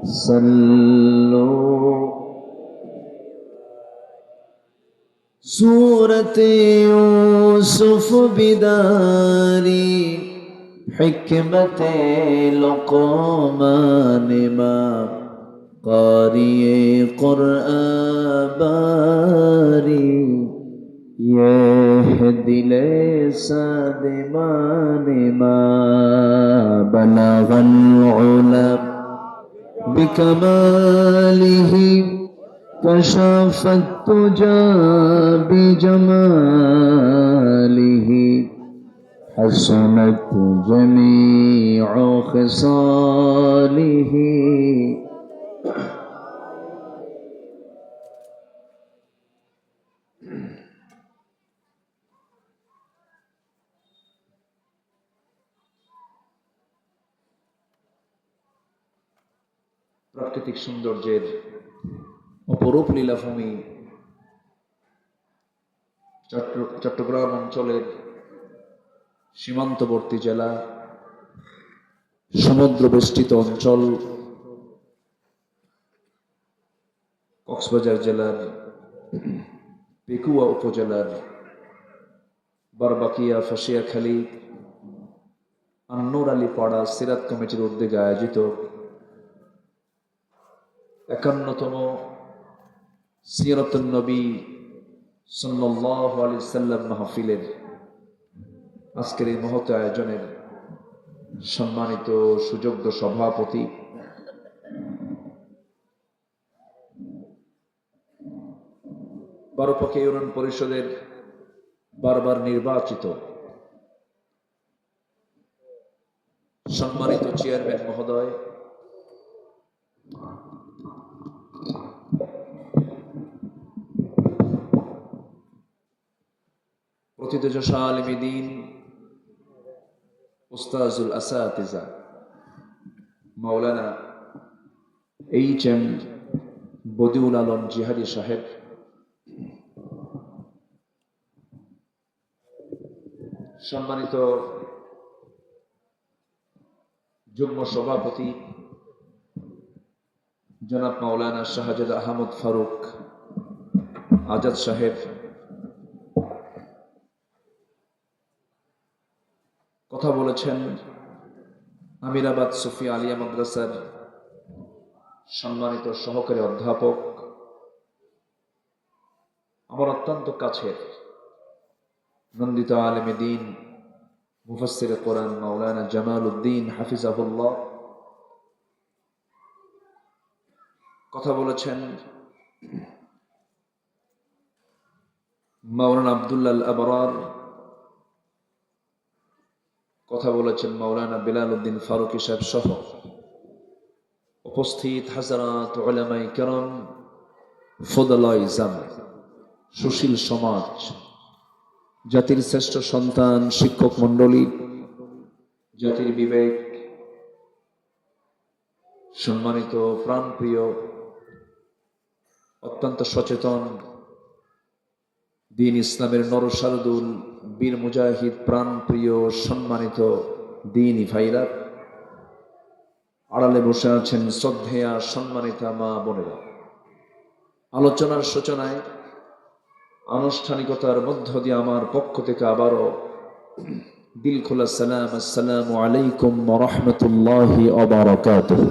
सल्लो सूरत यूसुफ बिदारी हिकमत लुक़मान इमाम क़ारिए क़ुरआन बारी ये दिले सादिमान मा बलगल उला बिकमालिही कशफत तुजा बिजमालिही हसनत जमीउ खिसालिही। প্রাকৃতিক সৌন্দর্যের অপরূপ লীলাভূমি চট্টগ্রাম অঞ্চলের সীমান্তবর্তী জেলা, সমুদ্র বেষ্টিত অঞ্চল, কক্সবাজার জেলার পেকুয়া উপজেলার বারবাকিয়া ফাঁসিয়াখালী আন্নুর আলী পাড়া সিরাত কমিটির উদ্যোগে আয়োজিত ৫১তম সিরাতুন নবী সাল্লাল্লাহু আলাইহি সাল্লাম মাহফিলের আজকের এই মহৎ আয়োজনের সম্মানিত সুযোগ্য সভাপতি বারোপাখি ইউনিয়ন পরিষদের বারবার নির্বাচিত সম্মানিত চেয়ারম্যান মহোদয়, প্রথিতযশা আলিমে দ্বীন উস্তাজুল আসাতিজা মাওলানা এইচ.এম. বদিউল আলম জিহাদি সাহেব, সম্মানিত যুগ্ম সভাপতি জনাব মাওলানা শাহজাদ আহমদ ফারুক আজাদ সাহেব, কথা বলেছেন আমিরাবাদ সুফি আলিয়া মাদ্রাসার সম্মানিত সহকারী অধ্যাপক, আমার অত্যন্ত কাছের নন্দিত আলেমে দ্বীন মুফাসসিরে কোরআন মাওলানা জামাল উদ্দিন হাফিজাহুল্লাহ, কথা বলেছেন মাওলানা আব্দুল্লাহ আল আবরার, কথা বলেছেন মাওলানা বিলাল উদ্দিন ফারুকী সাহেব সহ উপস্থিত হাজারাত উলামায়ে কেরাম, ফুদালায়ে ইজাম, সুশীল সমাজ, জাতির শ্রেষ্ঠ সন্তান, শিক্ষক মণ্ডলী, জাতির বিবেক, সম্মানিত প্রাণপ্রিয় অত্যন্ত সচেতন দ্বীন ইসলামের নরসারদুল বীর মুজাহিদ প্রাণপ্রিয় সম্মানিত দ্বীনি ভাইরা, আড়ালে বসে আছেন শ্রদ্ধেয়া সম্মানিতা মা বোনেরা, আলোচনার সূচনায় আনুষ্ঠানিকতার মধ্য দিয়ে আমার পক্ষ থেকে আবারও দিল খোলা সালাম, আসসালামু আলাইকুম ওয়া রাহমাতুল্লাহি ওয়া বারাকাতুহু।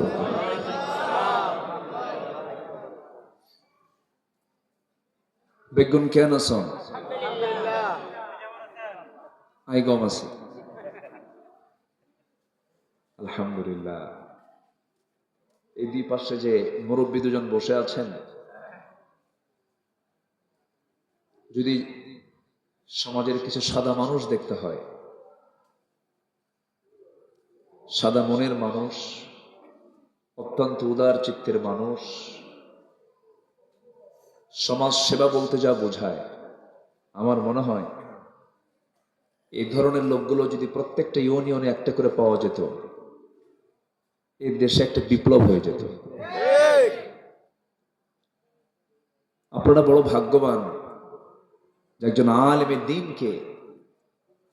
বেগুন কেন আছেন? আই গম আছে আলহামদুলিল্লাহ। এই দুই পাশে যে মুরব্বী দুজন বসে আছেন, যদি সমাজের কিছু সাদা মানুষ দেখতে হয়, সাদা মনের মানুষ, অত্যন্ত উদার চিত্তের মানুষ, সমাজ সেবা বলতে যা বোঝায়, আমার মনে হয় এই ধরনের লোকগুলো যদি প্রত্যেকটা ইউনিয়নে একটা করে পাওয়া যেত, এই দেশে একটা বিপ্লব হয়ে যেত। আপনারা বড় ভাগ্যবান যে একজন আলেমে দ্বীনকে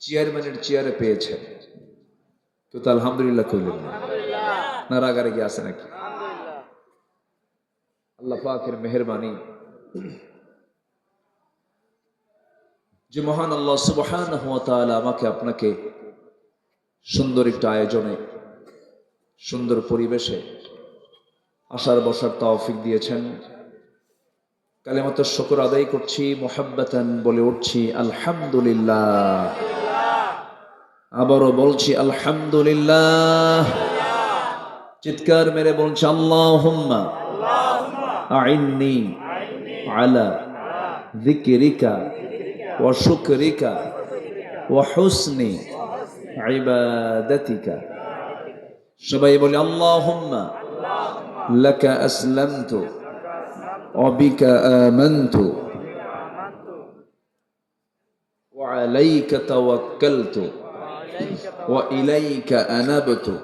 চেয়ারম্যানের চেয়ারে পেয়েছেন। তো আলহামদুলিল্লাহ কইলেন না? রাগারে কি আছে নাকি? আল্লাহ পাকের মেহেরবানি যে মহান আল্লাহ সুবহানাহু ওয়া তাআলা আমাকে আপনাকে সুন্দর একটা আয়োজনে, সুন্দর পরিবেশে আসার বসার তৌফিক দিয়েছেন। কালিমাতুশ শুকর আদায় করছি, মুহাব্বাতান বলে উঠছি আলহামদুলিল্লাহ। আবারও বলছি আলহামদুলিল্লাহ। চিৎকার মেরে বলছি আল্লাহুম্মা আইন্নি আলা যিকরিকা ওয়া শুকরিকা ওয়া হুসনি ইবাদাতিকা। সবাই বলি আল্লাহুম্মা লাকা আসলামতু ওয়া বিকা আমানতু ওয়া আলাইকা তাওয়াক্কালতু ওয়া ইলাইকা আনাবতু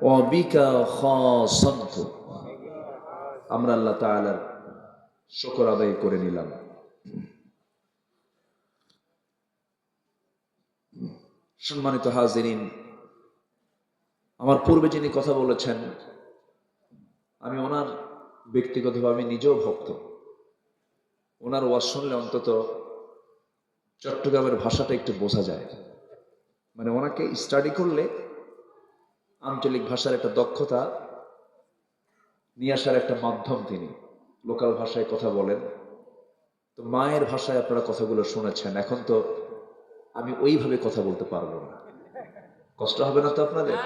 ওয়া বিকা খাসামতু। আমরা আল্লাহ তাআলার শুকর আদায় করে নিলাম। সম্মানিত হাজিরিন, আমার পূর্বে যিনি কথা বলেছেন, আমি ওনার ব্যক্তিগতভাবে নিজেও ভক্ত। ওনার ওয়াজ শুনলে অন্তত চট্টগ্রামের ভাষাটা একটু বোঝা যায়। মানে ওনাকে স্টাডি করলে আঞ্চলিক ভাষার একটা দক্ষতা নিয়ে আসার একটা মাধ্যম তিনি। লোকাল ভাষায় কথা বলেন, তো মায়ের ভাষায় আপনারা কথাগুলো শুনেছেন। এখন তো আমি ওইভাবে কথা বলতে পারবো না, কষ্ট হবে না তো আপনাদের?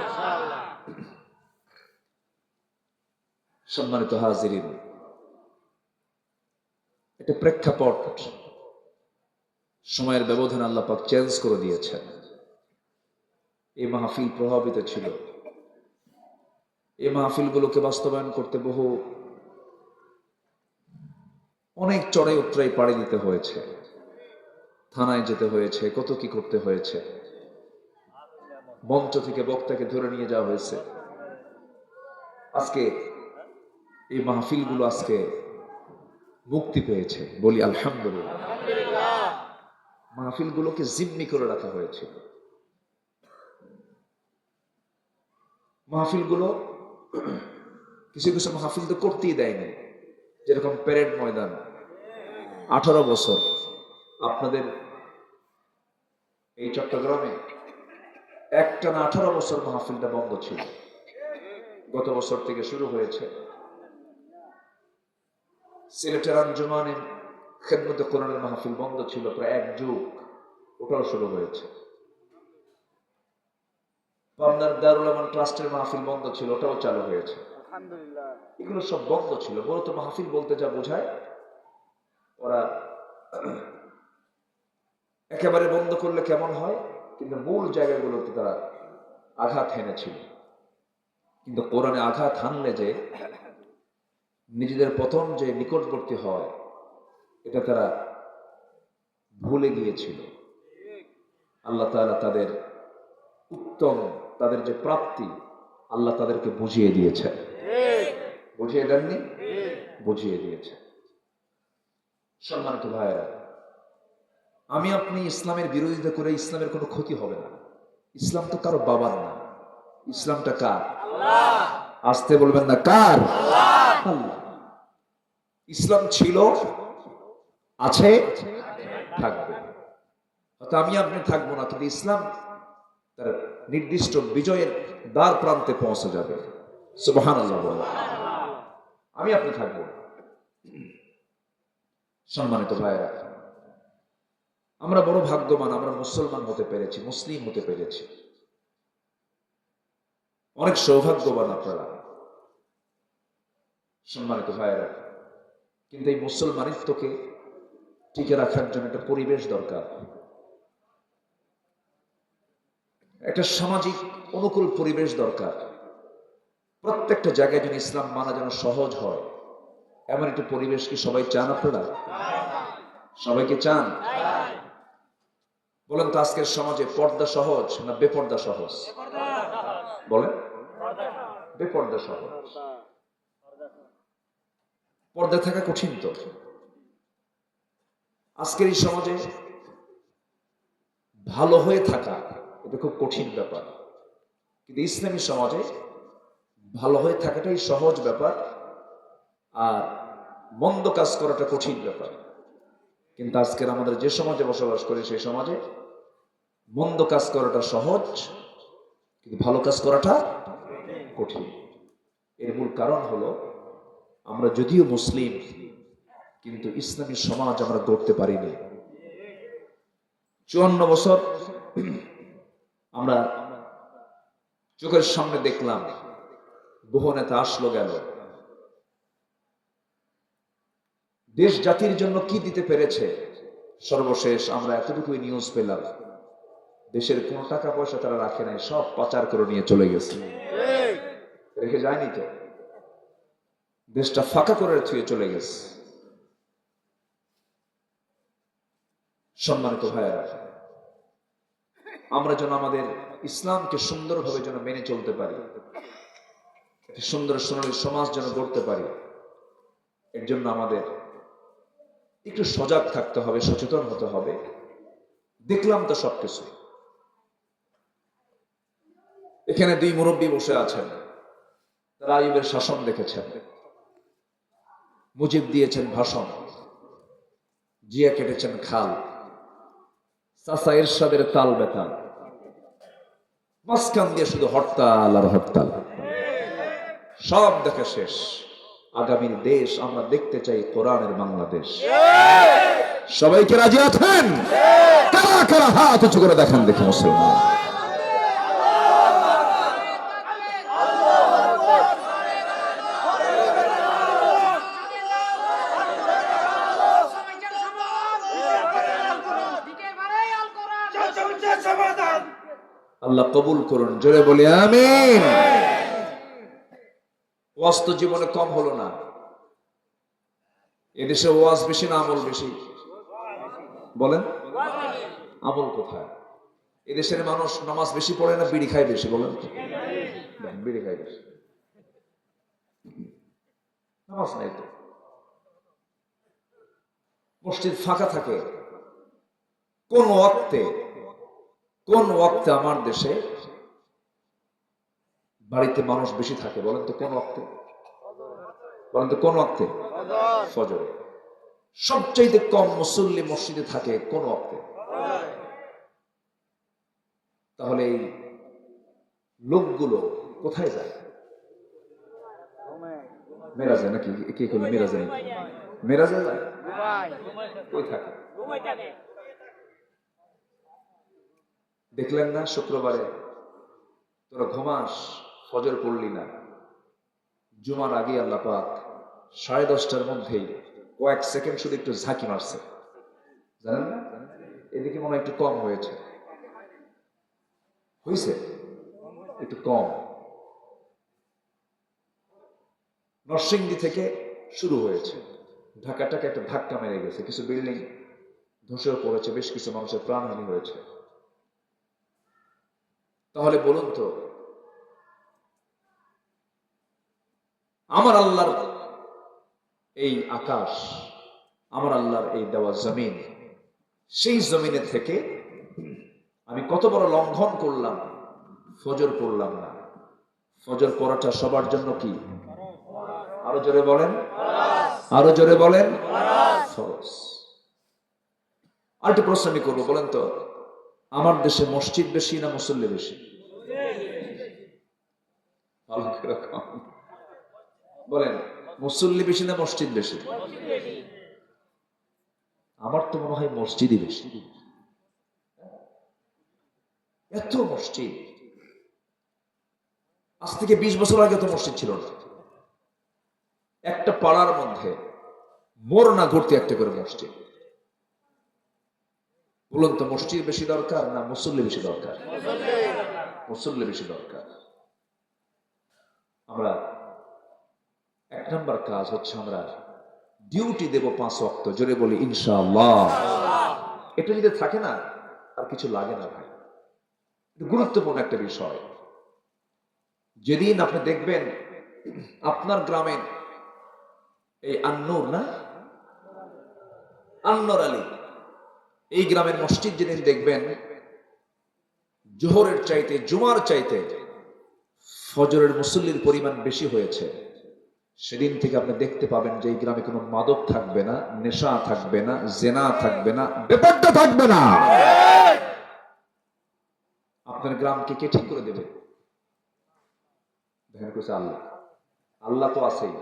সম্মানিত হাজিরিন, একটা প্রেক্ষাপট সময়ের ব্যবধান আল্লাহ পাক চেঞ্জ করে দিয়েছেন। এই মাহফিল প্রভাবিত ছিল। এই মাহফিলগুলোকে বাস্তবায়ন করতে অনেক চড়াই উতরাই পাড়ি দিতে হয়েছে, থানায় যেতে হয়েছে, কত কি করতে হয়েছে। মঞ্চ থেকে বক্তাকে ধরে নিয়ে যাওয়া হয়েছে। আজকে এই মাহফিলগুলো আজকে মুক্তি পেয়েছে, বলি আলহামদুলিল্লাহ। মাহফিলগুলোকে জিম্মি করে রাখা হয়েছে। মাহফিলগুলো কিছু কিছু মাহফিল তো করতেই দেয়নি। যেরকম প্যারেড ময়দান 18 বছর আপনাদের এই চট্টগ্রামে একটানা 18 বছর মাহফিলটা বন্ধ ছিল। গত বছর থেকে শুরু হয়েছে। সিলেটের আঞ্জুমানে খেদমতে কোরআনের মাহফিল বন্ধ ছিল প্রায় 1 যুগ, ওটাও শুরু হয়েছে। পাবনার দারুল আমান ট্রাস্টের মাহফিল বন্ধ ছিল, ওটাও চালু হয়েছে। আলহামদুলিল্লাহ। এগুলো সব বন্ধ ছিল। মূলত মাহফিল বলতে যা বোঝায়, ওরা একেবারে বন্ধ করলে কেমন হয়, কিন্তু মূল জায়গাগুলোতে তারা আঘাত হেনেছিল। কিন্তু কোরআনে আঘাত হানলে যে নিজেদের পতন যে নিকটবর্তী হয়, এটা তারা ভুলে গিয়েছিল। আল্লাহ তাআলা তাদের উত্তম, তাদের যে প্রাপ্তি, আল্লাহ তাদেরকে বুঝিয়ে দিয়েছে। বুঝিয়ে দেননি? বুঝিয়ে দিয়েছে। সম্মানিত ভাইয়েরা, আমি আপনি ইসলামের বিরোধিতা করে ইসলামের কোনো ক্ষতি হবে না। ইসলাম তো কারো বাবার না। ইসলামটা কার? আল্লাহ। আসতে বলবেন না, কার? আল্লাহ। ইসলাম ছিল, আছে, থাকবে। হয়তো আমি আপনি থাকবো না, কিন্তু ইসলাম তার নির্দিষ্ট বিজয়ের দ্বার প্রান্তে পৌঁছে যাবে। সুবহানাল্লাহ বলো। আমি আপনি থাকবো। সম্মানিত ভাইয়েরা, আমরা বড় ভাগ্যবান, আমরা মুসলমান হতে পেরেছি, মুসলিম হতে পেরেছি। অনেক সৌভাগ্যবান আপনারা, সম্মানিত ভাইয়েরা। কিন্তু এই মুসলমানিত্বকে টিকে রাখার জন্য একটা পরিবেশ দরকার, একটা সামাজিক অনুকূল পরিবেশ দরকার। প্রত্যেকটা জায়গায় যেন ইসলাম মানা যেন সহজ হয়, এমন একটা পরিবেশ কি সবাই চান আপনারা? সবাইকে চান? বলেন তো, আজকের সমাজে পর্দা সহজ না বেপর্দা সহজ? বলেন, বেপর্দা সহজ। পর্দা থাকা কঠিন তো। আজকের এই সমাজে ভালো হয়ে থাকা এটা খুব কঠিন ব্যাপার, কিন্তু ইসলামী সমাজে ভালো হয়ে থাকাটাই সহজ ব্যাপার। আর মন্দ কাজ করাটা কঠিন ব্যাপার। কিন্তু আজকের আমাদের যে সমাজে বসবাস করি সেই সমাজে মন্দ কাজ করাটা সহজ, কিন্তু ভালো কাজ করাটা কঠিন। এর মূল কারণ হলো আমরা যদিও মুসলিম, কিন্তু ইসলামী সমাজ আমরা গড়তে পারিনি। 54 বছর আমরা চোখের সামনে দেখলাম বহু নেতা আসলো গেল, দেশ জাতির জন্য কি দিতে পেরেছে। সর্বশেষ আমরা এতটুকুই নিউজ পেলাম, দেশের কোন টাকা পয়সা তারা রাখে নাই, সব পাচার করে নিয়ে চলে গেছে। রেখে যায়নি তো, দেশটা ফাঁকা করে থুয়ে চলে গেছে। সম্মানিত ভাইয়েরা, আমরা যেন আমাদের ইসলামকে সুন্দরভাবে যেন মেনে চলতে পারি, একটি সুন্দর সোনালী সমাজ যেন গড়তে পারি, এর জন্য আমাদের একটু সজাগ থাকতে হবে, সচেতন হতে হবে। দেখলাম তো সবকিছু। এখানে 2 মুরব্বী বসে আছেন, তারা আইয়ুবের শাসন দেখেছেন, মুজিব দিয়েছেন ভাষণ, জিয়া কেটেছেন খাল, চাচা এরশাদের তাল বেতাল, মাঝখান দিয়ে শুধু হরতাল আর হরতাল। সব দেখে শেষ। আগামীর দেশ আমরা দেখতে চাই কোরআনের বাংলাদেশ। সবাইকে রাজি আছেন? কারা কারা হাত উঁচু করে দেখেন দেখে মুসলমান। আল্লাহ কবুল করুন, জোরে বলি আমিন। ওয়াজ তো জীবনে কম হলো না। এদেশে ওয়াজ বেশি না আমল বেশি? বলেন, আমল কোথায়? এদেশের মানুষ নামাজ বেশি পড়ে না বিড়ি খায় বেশি? বলেন, বিড়ি খায় বেশি, নামাজ নাই তো। মসজিদ ফাঁকা থাকে কোন ওয়াক্তে? কোন ওয়াক্তে আমার দেশে বাড়িতে মানুষ বেশি থাকে? বলেন তো কোন ওয়াক্তে? বলেন তো কোন ওয়াক্তে? ফজরে। সবচাইতে কম মুসল্লি মসজিদে থাকে কোন ওয়াক্তে? তাহলে এই লোকগুলো কোথায় যায়? মেরাজে নাকি? কি করবে? মেরাজে, মেরাজে যায়? কই থাকে? দেখলেন না শুক্রবারে তোরা ঘুমাস, ফজর পড়লি না, জুমার আগে আল্লাহ পাক 10:30টার মধ্যেই কয়েক সেকেন্ড শুধু একটু ঝাঁকি মারছে, জানেন না? এদিকে মনে হয় একটু কম হয়েছে, হয়েছে একটু কম। নরসিংদী থেকে শুরু হয়েছে, ঢাকাটাকে একটা ধাক্কা মেরে গেছে, কিছু বিল্ডিং ধসেও পড়েছে, বেশ কিছু মানুষের প্রাণহানি হয়েছে। তাহলে বলুন তো, আমার আল্লাহর এই আকাশ, আমার আল্লাহর এই দেওয়া জমিন, সেই জমিনের থেকে আমি কত বড় লঙ্ঘন করলাম, ফজর পড়লাম না। ফজর পড়াটা সবার জন্য কি? আরো জোরে বলেন, আরো জোরে বলেন, ফরজ। আরেকটা প্রশ্ন আমি করবো, বলেন তো, আমার দেশে মসজিদ বেশি না মুসল্লি বেশি? বলেন, মুসল্লি বেশি না মসজিদ বেশি? আমার তো মনে হয় মসজিদই বেশি। এত মসজিদ, আজ থেকে 20 বছর আগে তো মসজিদ ছিল না। একটা পাড়ার মধ্যে মোড় না ঘুরতে একটা করে মসজিদ। বলুন তো, মসজিদ বেশি দরকার না মুসল্লি বেশি দরকার? মুসল্লি বেশি দরকার। আমরা 1 নম্বর কাজ হচ্ছে আমরা ডিউটি দেব 5 ওয়াক্ত, জোরে বলি ইনশাআল্লাহ। এটা যদি থাকে না আর কিছু লাগে না ভাই। গুরুত্বপূর্ণ একটা বিষয়। যেদিন আপনি দেখবেন আপনার গ্রামে এই আন্নুর না, আন্নুর আলী, এই গ্রামের মসজিদ যেদিন দেখবেন জোহরের চাইতে, জুমার চাইতে ফজরের মুসল্লির পরিমাণ বেশি হয়েছে, সেদিন থেকে আপনি দেখতে পাবেন যে এই গ্রামে কোনো মাদক থাকবে না, নেশা থাকবে না, জেনা থাকবে না, বেপরদা থাকবে না। আপনার গ্রামকে কে ঠিক করে দেবে? দেখেন কইছে আল্লাহ। আল্লাহ তো আছেই,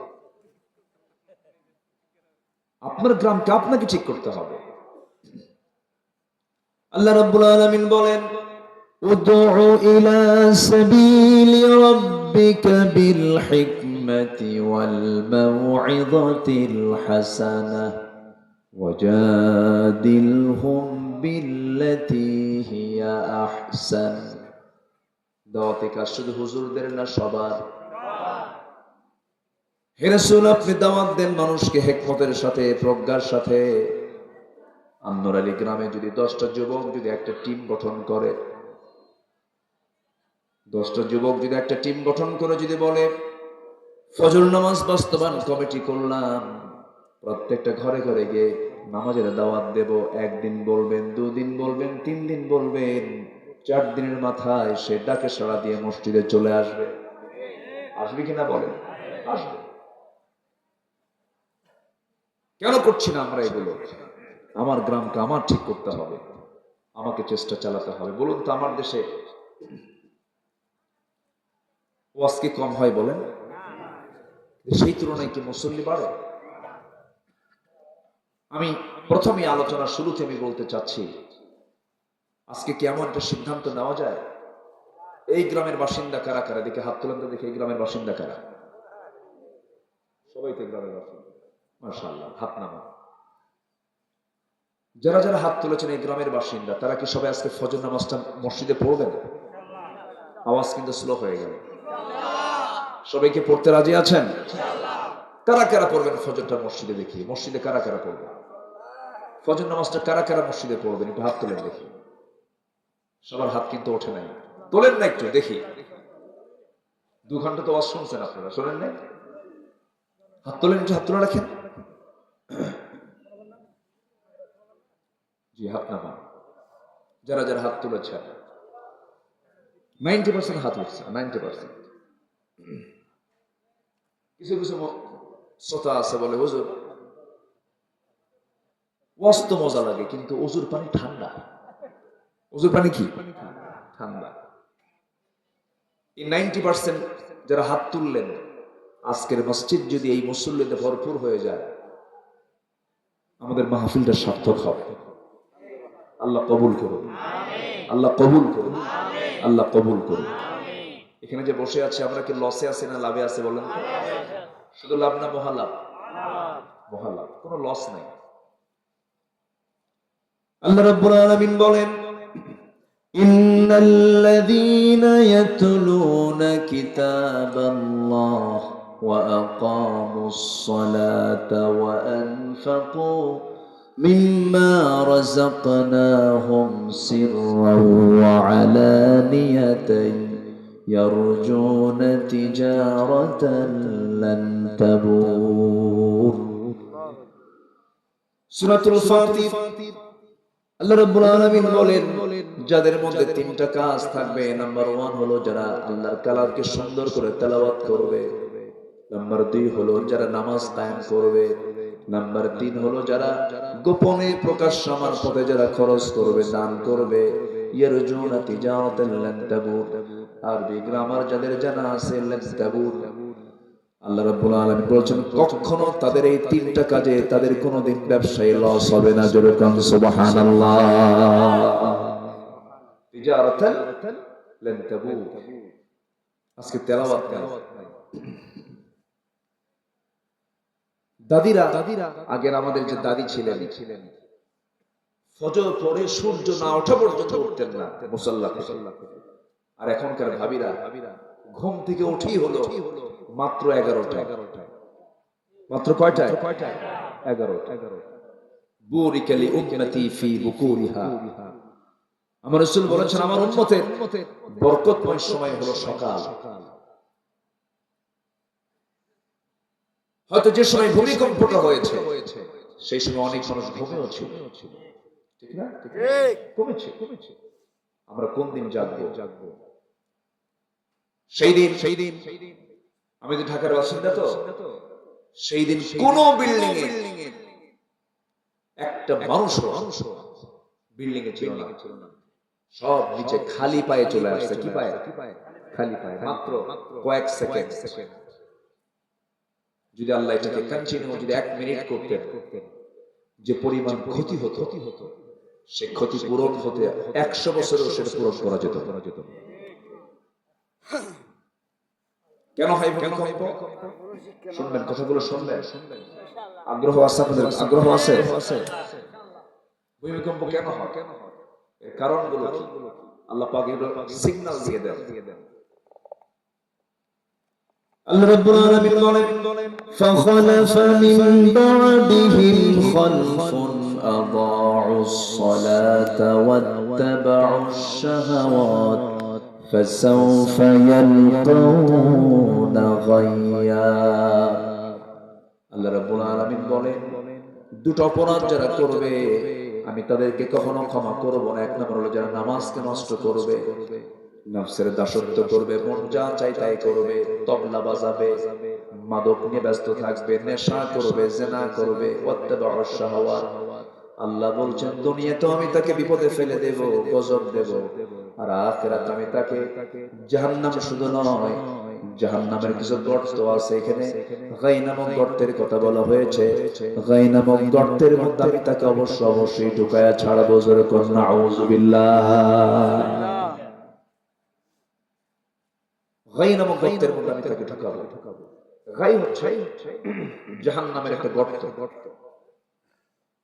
আপনার গ্রামকে আপনাকে ঠিক করতে হবে। আল্লাহ রাব্বুল আলামিন বলেন, উদউ ইলা সাবিলি রাব্বিকা বিল হিকমাতি ওয়াল মাউইযাতিল হাসানাহ ওয়াজাদিলহুম বিল্লাতী হিয়া আহসান। দাওয়াতি কাজ শুধু হুজুরদের না, সবার। হে রাসূল, আপনি দাওয়াত দেন মানুষকে হিকমতের সাথে, প্রজ্ঞার সাথে। আন্নুর আলী গ্রামে যদি 10টা যুবক যদি একটা টিম গঠন করে, 10টা যুবক যদি একটা টিম গঠন করে যদি বলে ফজর নামাজ বাস্তবায়ন কমিটি করলাম, প্রত্যেকটা ঘরে ঘরে গিয়ে নামাজের দাওয়াত দেব, একদিন বলবেন, 2 দিন বলবেন, 3 দিন বলবেন, 4 দিনের মাথায় সে ডাকে সাড়া দিয়ে মসজিদে চলে আসবে। আসবে কিনা বলেন? আসবে। কেন করছি না আমরা এগুলো? আমার গ্রামকে আমার ঠিক করতে হবে, আমাকে চেষ্টা চালাতে হবে। বলুন তো, আমার দেশে ওয়াজ কি কম হয় বলেন? সেই তুলনায় কি মুসল্লি বাড়ে? আমি প্রথমে আলোচনার শুরুতে আমি বলতে চাচ্ছি, আজকে কি এমন একটা সিদ্ধান্ত নেওয়া যায়, এই গ্রামের বাসিন্দা কারা কারা? দেখে হাত তোলেন তো দেখি, এই গ্রামের বাসিন্দা কারা? সবাই তো গ্রামের বাসিন্দা, মাশাআল্লাহ, হাত নামা। যারা যারা হাত তুলেছেন এই গ্রামের বাসিন্দা, তারা কি সবাই আজকে ফজর নামাজটা মসজিদে পড়বেন? আওয়াজ কিন্তু স্লো হয়ে গেল। সবাইকে পড়তে রাজি আছেন? কারা কারা পড়বেন ফজরটা মসজিদে? দেখি মসজিদে কারা কারা পড়বেন ফজর নামাজটা, কারা কারা মসজিদে পড়বেন? একটু হাত তোলেন দেখি। সবার হাত কিন্তু ওঠে নাই, তোলেন না একটু দেখি। 2 ঘন্টা তো ওয়াজ শুনছেন আপনারা, শোনেন নাই? হাত তোলেন, একটু হাত তুলে রাখেন। জি, হাত নামান। যারা যারা হাত তুলেছেন 90% হাত উঠছে, 90%। কিছু কিছু শ্রোতা আছে বলে, হুজুর ওয়াজ তো মজা লাগে, কিন্তু অজুর পানি ঠান্ডা। অজুর পানি কি ঠান্ডা? এই 90% যারা হাত তুললেন, আজকের মসজিদ যদি এই মুসল্লিতে ভরপুর হয়ে যায়, আমাদের মাহফিলটা সার্থক হবে। আল্লাহ কবুল করুন, আল্লাহ কবুল করুন, আল্লাহ কবুল করুন। এখানে যে বসে আছে, আমরা কি লসে আছে না লাভে আছে বলেন তো? শুধু লাভ না মহালাভ? মহালাভ, কোনো লস নাই। আল্লাহ রাব্বুল আলামিন বলেন, ইন্নাল্লাযীনা ইয়াতলুনা কিতাবাল্লাহ ওয়া আকামুস সালাতা ওয়া আনফাকু মিম্মা রাযাকনাহুম সিররান ওয়া আলানিয়াতান ইয়ারজুনা তিজারাতান লান তাবুর। সূরাতুল ফাতির। আল্লাহ রাব্বুল আলামিন বলেন, যাদের মধ্যে 3টা কাজ থাকবে। নাম্বার 1 হলো যারা আল্লাহর কালামকে সুন্দর করে তেলাওয়াত করবে। নাম্বার 2 হলো যারা নামাজ কায়েম করবে। নাম্বার 3 হলো যারা গোপনে প্রকাশ্যে আমার পথে যারা খরচ করবে, দান করবে। ইয়ারজুনা তিজারাতান লান তাবুর। আরবি গ্রামার যাদের জানা আছে, লান তাবুর। আল্লাহ রাব্বুল আলামিন বলেছেন, কখনো তাদের এই 3টা কাজে তাদের কোনোদিন ব্যবসায় লস হবে না। জোরে কান সুবহানাল্লাহ। তিজারাতান লান তাবুর। আজকে তেলাওয়াত নাই। দাদিরা, আগের আমাদের যে দাদি ছিলেন, ফজর পরে সূর্য না ওঠা পর্যন্ত উঠতেন না মুসাল্লা থেকে। আর এখনকার ভাবিরা ঘুম থেকে উঠেই হলো মাত্র 11টায়। মাত্র কয়টায়? 11টায়। বুরিকালি উম্মতি ফি বুকুরিহা। আমার রাসূল বলেছেন, আমার উম্মতের বরকতময় সময় হলো সকাল। হয়তো যে সময় ভূমিকম্পটা হয়েছে, সেই সময় অনেক মানুষ ঘুমেও ছিল, ঠিক না? কমেছে। আমরা কোন দিন জাগবো? সেই দিন। আমি তো ঢাকার বাসিন্দা, তো সেই দিন কোন বিল্ডিং এ একটা মানুষ বিল্ডিং এ ছিল না, সব নিচে খালি পায়ে চলে আসছে। কি পায়ে? খালি পায়ে, মাত্র কয়েক সেকেন্ড। যদি আল্লাহ এটাকে কন্টিনিউ যদি 1 মিনিট করতেন, যে পরিমাণ ক্ষতি হতো, সে ক্ষতি পূরণ হতে 100 বছরেও সেটা পূরণ করা যেত। কেন হয় ভূমিকম্প? শুনবেন, কথাগুলো শুনবেন, আগ্রহ আছে আপনাদের? আগ্রহ আছে? ভূমিকম্প কেন হয়? এর কারণগুলো কি? আল্লাহ পাক এর সিগন্যাল দিয়ে দেন। আল্লাহ রাব্বুল আলামিন বলেন, ফাখলাফা মিন বা'দিহিম খালফুন আদাউস সালাতা ওয়াত্তাবাউশ শাহাওয়াত ফাসাউফা ইয়ালকাউনা গায়্যা। আল্লাহ রাব্বুল আলামিন বলেন, দুটো অপরাধ যারা করবে আমি তাদেরকে কখনো ক্ষমা করব না। এক নম্বর হলো যারা নামাজকে নষ্ট করবে, নফসের দাসত্ব করবে, মন যা চাই তাই করবে, তবলা বাজাবে, মাদক নিয়ে ব্যস্ত থাকবে, নেশা করবে, জিনা করবে, ওয়াত্তাবাউশ শাহাওয়াত। আল্লাহ বলছেন দুনিয়াতে আমি তাকে বিপদে ফেলে দেব, গজব দেব, আর আখিরাতে আমি তাকে জাহান্নাম শুধু নয়, জাহান্নামের কিছু গর্ত আছে, এখানে গাই নামক গর্তের কথা বলা হয়েছে। গাই নামক গর্তের মধ্যে আমি তাকে অবশ্যই ঢুকায়া ছাড়বো। জোরে করুন নাউযুবিল্লাহ। গাই নামক গর্তের মধ্যে আমি তাকে ঢুকাবো। গাই হচ্ছে জাহান্নামের একটা গর্ত।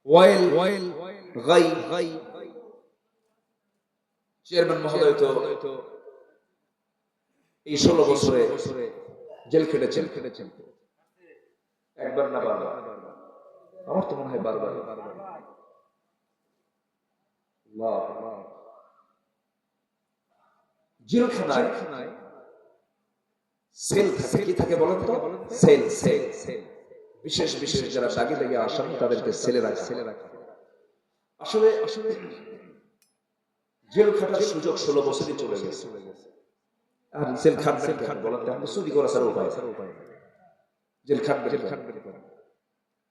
ওয়াইল গাই। চেয়ারম্যান মহোদয় তো এই 16 বছরে জেল খেটেছেন, একবার না বারবার? আমার তো মনে হয় বারবার। জেলখানায় সেল থাকে, কি থাকে বলেন তো? সেল। বিশেষ যারা দাগে আসামি তাদেরকে সেলে রাখা। আসলে জেল খাটার সুযোগ 16 বছরই চলে গেছে। আর জেল খাটবেন বলেন তো? আপনি চুরি করা ছাড়া উপায় জেল খাটবেন।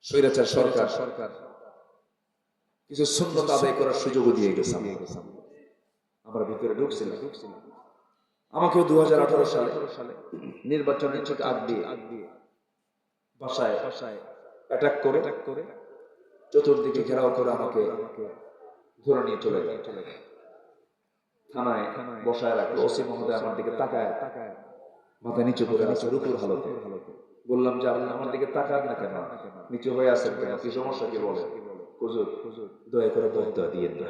স্বৈরাচার সরকার কিছু সুন্নত আদায় করার সুযোগও দিয়ে গেছে। আমরা ভিতরে ঢুকছিলাম। আমাকেও 2018 সালে নির্বাচনের ঠিক আগ দিয়ে বাসায় অ্যাটাক করে চতুর্দিকে ঘেরাও করে আমাকে ধরে নিয়ে চলে যায়। থানায় বসায় রাখলো। ওসি মহোদয় আমার দিকে তাকায়, মাথা নিচু করে আছে, রুকুর হালতে। বললাম যে আপনি আমার দিকে তাকান না কেন, নিচু হয়ে আছেন কেন, কি সমস্যা? কি বলে? হুজুর দয়া করে বদদুয়া দিয়েন না।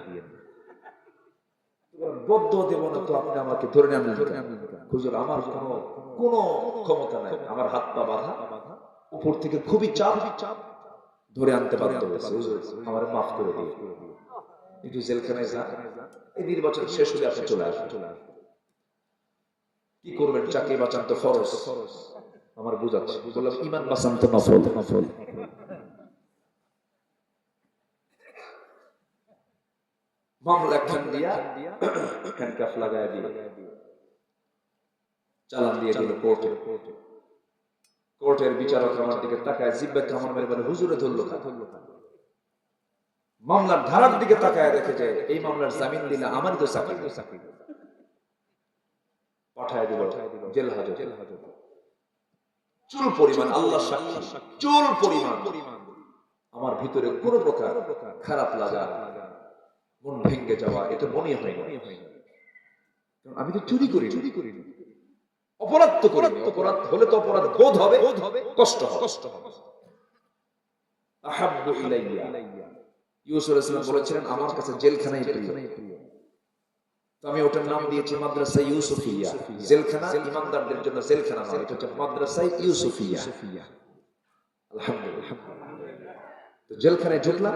বদদুয়া দেব না তো আপনি আমাকে ধরে আনলেন কেন? হুজুর আমার কোনো ক্ষমতা নাই, আমার হাত পা বাঁধা, উপর থেকে খুবই চাপ ধরে আনতে বাধ্য হয়েছে। হুজুর আমার মাফ করে দিন, একটু জেলখানায় যান, এই নির্বাচন শেষ হলে আপনি চলে আসবেন। কি করবেন? চাকরি বাঁচান তো ফরজ, আমার বুঝাচ্ছে। বললাম ঈমান বাঁচান তো নফল। মামলা খান দিয়া হ্যান্ডকাফ লাগায় দিয়ে চালান দিয়ে দিল কোর্টের বিচারক আমার দিকে তাকায়, জিব্বা কামড় মেরে বলে হুজুরে ধরলো খা। মামলার ধারার দিকে তাকায় দেখে যে এই মামলার জামিন দিলে আমারই তো চাকরি। পাঠায় দিল জেল হাজত। চুল পরিমাণ, আল্লাহ সাক্ষী, চুল পরিমাণ আমার ভিতরে কোনো প্রকার খারাপ লাগা, মন ভেঙে যাওয়া, এটা মনে হয় না। আমি তো চুরি করি, অপরাধ তো করি। অপরাধ হলে তো অপরাধ বোধ হবে, কষ্ট হবে। আহাব্বু ইলাইয়া, ইউসুফ আলাইহিস সালাম বলেছিলেন আমার কাছে জেলখানাই প্রিয়। তো আমি ওটার নাম দিয়েছি মাদ্রাসা ইউসুফিয়া। জেলখানা ইমানদারদের জন্য জেলখানা নয়, এটা হচ্ছে মাদ্রাসা ইউসুফিয়া। আলহামদুলিল্লাহ। তো জেলখানায় ঢুকলাম,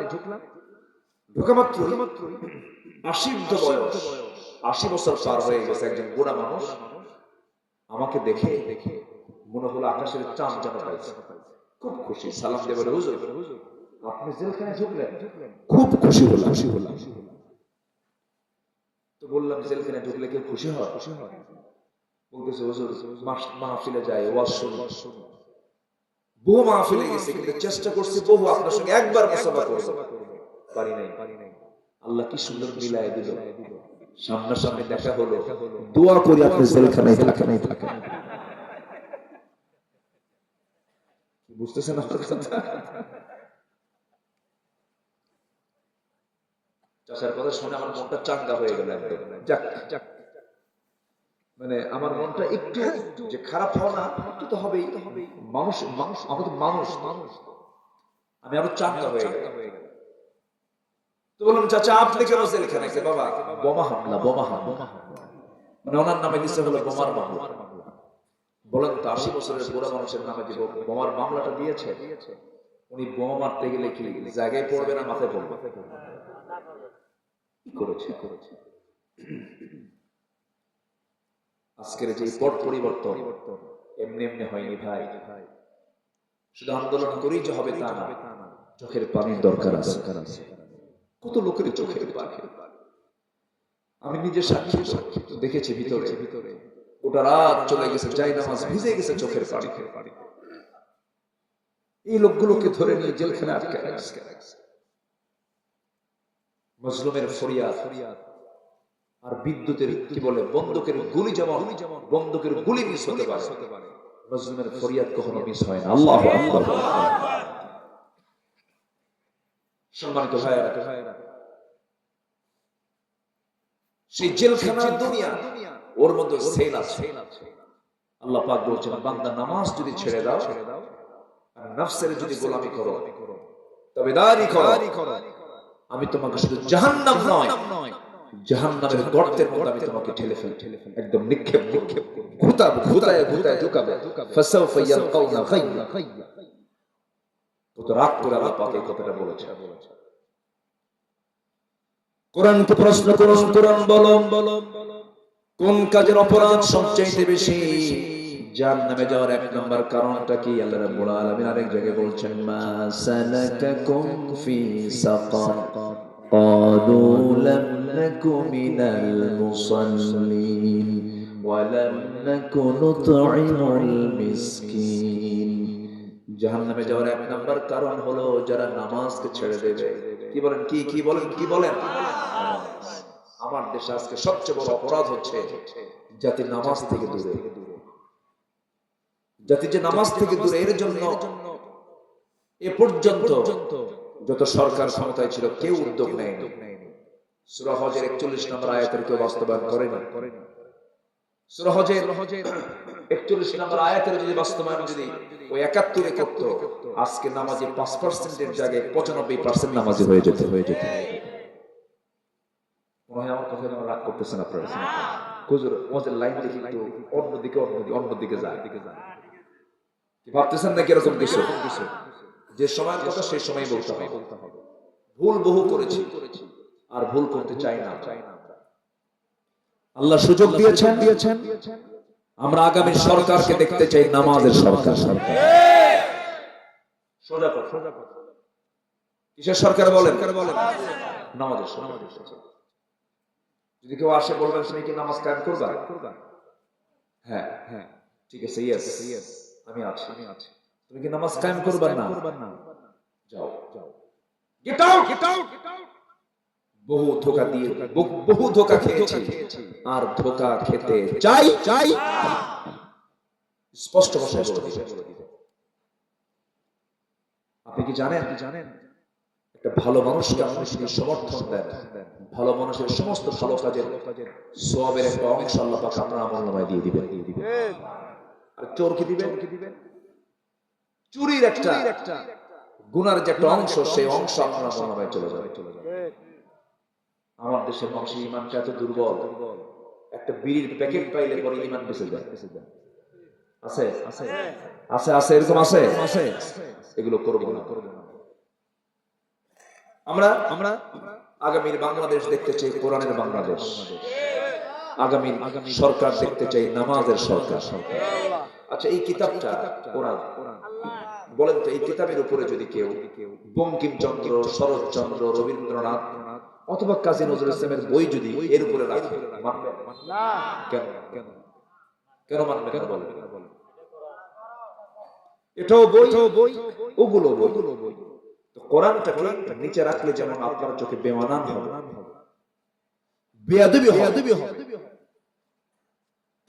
ঢোকা মাত্র 80 বয়স, 80 বছর পার হয়ে গেছে একজন বুড়া মানুষ আমাকে দেখে মনে হলো আকাশের চাঁদ যেন পাইছে। খুব খুশি, সালাম দিয়ে বলে হুজুর আপনি জেলখানায় ঢুকলেন? খুব খুশি হলাম। তো বললাম জেলখানায় ঢুকলে কেউ খুশি হয়? বলতেছে হুজুর মাহফিলে যায়, ওয়াজ শুনি, বহু মাহফিলে গেছি, কিন্তু চেষ্টা করছি বহু আপনার সঙ্গে একবার মুসাফা করব, পারি নাই। আল্লাহ কি সুন্দর মিলায় দিল, সামনাসামনি দেখা হলো। দোয়া করি আপনি জেলখানায় থাকেন। বুঝতেছেন আপনার কথা? চাচার কথা শুনে আমার মনটা চাঙ্গা হয়ে গেল একদম। যাক যাক, মানে আমার মনটা একটু যে খারাপ হওয়া না, একটু তো হবেই। মানুষ মানুষ আমরা তো মানুষ, আমি আরো চাঙ্গা হয়ে গেল। তো বললাম, চাচা আপনি কেন জেলখানায়? বাবা, বোমা হামলা, মানে ওনার নামে দিচ্ছে হলো বোমার মামলা। বলেন তো 80 বছরের বুড়া মানুষের নামে যে বোমার মামলাটা দিয়েছে, উনি বোমা মারতে গেলে কি জায়গায় পড়বে না মাথায় পড়বে? কি করেছে? আজকের যে পট পরিবর্তন এমনি এমনি হয়নি ভাই। শুধু আন্দোলন করেই যে হবে তা না, চোখের পানির দরকার আছে। কত লোকের চোখের পানি, আমি নিজে সাক্ষী দেখেছি। ভিতরে ওটা রাত চলে গেছে, যাই নামাজ ভিজে গেছে চোখের পানি। এই লোকগুলোকে ধরে নিয়ে জেলখানায় আটকে রাখছে। মজলুমের ফরিয়াদ আর বিদ্যুতের কি বলে বন্দুকের গুলি, যেমন বন্দুকের গুলি মিস হতে পারে, মজলুমের ফরিয়াদ কখনো মিস হয় না। আল্লাহু আকবার। সম্মানিত ভাইয়েরা, সেই জেলখানার দুনিয়া, ওর মধ্যে সেল আছে। আল্লাহ পাক বলছেন, বান্দা নামাজ যদি ছেড়ে দাও আর নফসের যদি গোলামি করো, তবে দাঁড়ি করো, আমি তোমাকে শুধু জাহান্নাম নয়, জাহান্নামের গর্তের মধ্যে আমি তোমাকে ঠেলে ফেল, একদম নিক্ষেপ ঘুতায় ঢুকাবে। ফাসাউফা ইয়ালকাউনা গায়য়া। কত রাগ করে আল্লাহ পাক এই কথাটা বলেছে। কোরআনকে প্রশ্ন করুন, কোরআন বলো কোন কাজের অপরাধ সবচেয়ে বেশি? জাহান্নামে যাওয়ার এক নম্বর কারণটা কি? আল্লাহ রাব্বুল আলামিন আরেক জায়গায় বলছেন, মা সালাকাকুম ফি সাকার ক্বালু লাম নাকু মিনাল মুসাল্লিন ওয়া লাম নাকু নুতঈমুল মিসকিন। জাহান্নামে যাওয়ার এক নম্বর কারণ হলো যারা নামাজকে ছেড়ে দেবে। কি বলেন? কি বলেন? আমার দেশে আজকে সবচেয়ে বড় অপরাধ হচ্ছে জাতি নামাজ থেকে দূরে। জাতি যে নামাজ থেকে দূরে, এর জন্য এ পর্যন্ত যত সরকার ক্ষমতায় ছিল কেউ উদ্যোগ নেয়নি। সূরা হজের 41 নম্বর আয়াতের কেউ বাস্তবায়ন করেনি। সূরা হজের 41 নম্বর আয়াতের যদি বাস্তবায়ন যদি ওই 71 করত, আজকে নামাজি 5% এর জায়গায় 95% নামাজি হয়ে যেত। মনে হয় আমার কথা রাগ করতেছেন আপনারা? হুজুর ওয়াজের লাইন দেখি একটু অন্যদিকে যায়, ভাবতেছেন নাকি এরকম কিছু? যে সময়ের কথা সেই সময় বলতে হবে। ভুল বহু করেছি আর ভুল করতে চাই না। আল্লাহ সুযোগ দিয়েছেন, আমরা আগামী সরকারকে দেখতে চাই নামাজের সরকার। সোজা কথা। কিসের সরকার বলেন? নামাজের সরকার। যদি কেউ আসে বলবেন তুমি কি নামাজ কায়েম করবা? হ্যাঁ, ঠিক আছে, ইয়েস আমি আছি। তুমি কি নামাজ কায়েম করবা? না, যাও। Get out. বহু ধোঁকা দিয়ে বহু ধোঁকা খেয়েছি আর ধোঁকা খেতে চাই। স্পষ্ট ভাষায় বলে দিবে। আপনি কি জানেন একটা ভালো মানুষকে আপনি যদি সমর্থন দেন, ভালো মানুষের সমস্ত ভালো কাজের সওয়াবের একটা অংশ আল্লাহ পাক আপনার আমলনামায় দিয়ে দিবেন। আর চোর কি দিবেন? চুরির একটা গুনার যে একটা অংশ, সেই অংশ আপনার আমলনামায় চলে যাবে। আমার দেশের মানুষের ঈমানটা এত দুর্বল, একটা বিড়ির প্যাকেট পাইলে পরে ঈমান বেঁচে যায়। আছে এরকম আছে। এগুলো করব না। আমরা আগামীর বাংলাদেশ দেখতে চাই কোরআনের বাংলাদেশ। আগামী সরকার দেখতে চাই নামাজের সরকার। আচ্ছা, এই কিতাবটা কোরআন, বলেন তো এই কিতাবের উপরে যদি কেউ বঙ্কিমচন্দ্র, শরৎচন্দ্র, রবীন্দ্রনাথ অথবা কাজী নজরুল ইসলামের বই যদি এর উপরে রাখে, মানবেন না? কেন মানবেন না বলেন? এটাও বই, ওগুলো বই। তো কোরআনটাকে নিচে রাখলে যেমন আপনার চোখে বেমানান হবে, বেয়াদবি হবে,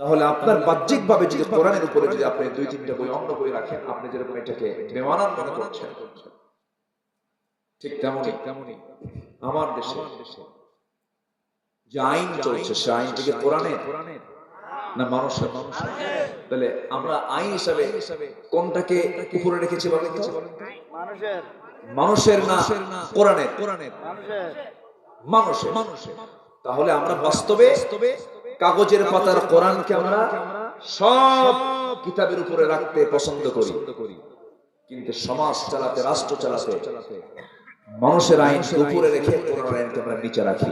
তাহলে আপনার বাহ্যিক ভাবে যদি কোরআনের উপরে যদি আপনি 2-3টা বই অন্য বই রাখেন, আপনি যেরকম এটাকে বেমানান মনে করছেন, ঠিক তেমনই আমার দেশে যে আইন চলছে, সে আইনটিকে কোরআনের না মানুষের? তাহলে আমরা আইন হিসাবে কোনটাকে উপরে রেখেছি বলেন তো? মানুষের না কোরআনের? মানুষের। তাহলে আমরা বাস্তবে কাগজের পাতার কোরআনকে আমরা সব কিতাবের উপরে রাখতে পছন্দ করি, কিন্তু সমাজ চালাতে, রাষ্ট্র চালাতে মানুষের আইন উপরে রেখে কোরআনের আইনকে আমরা নিচে রাখি।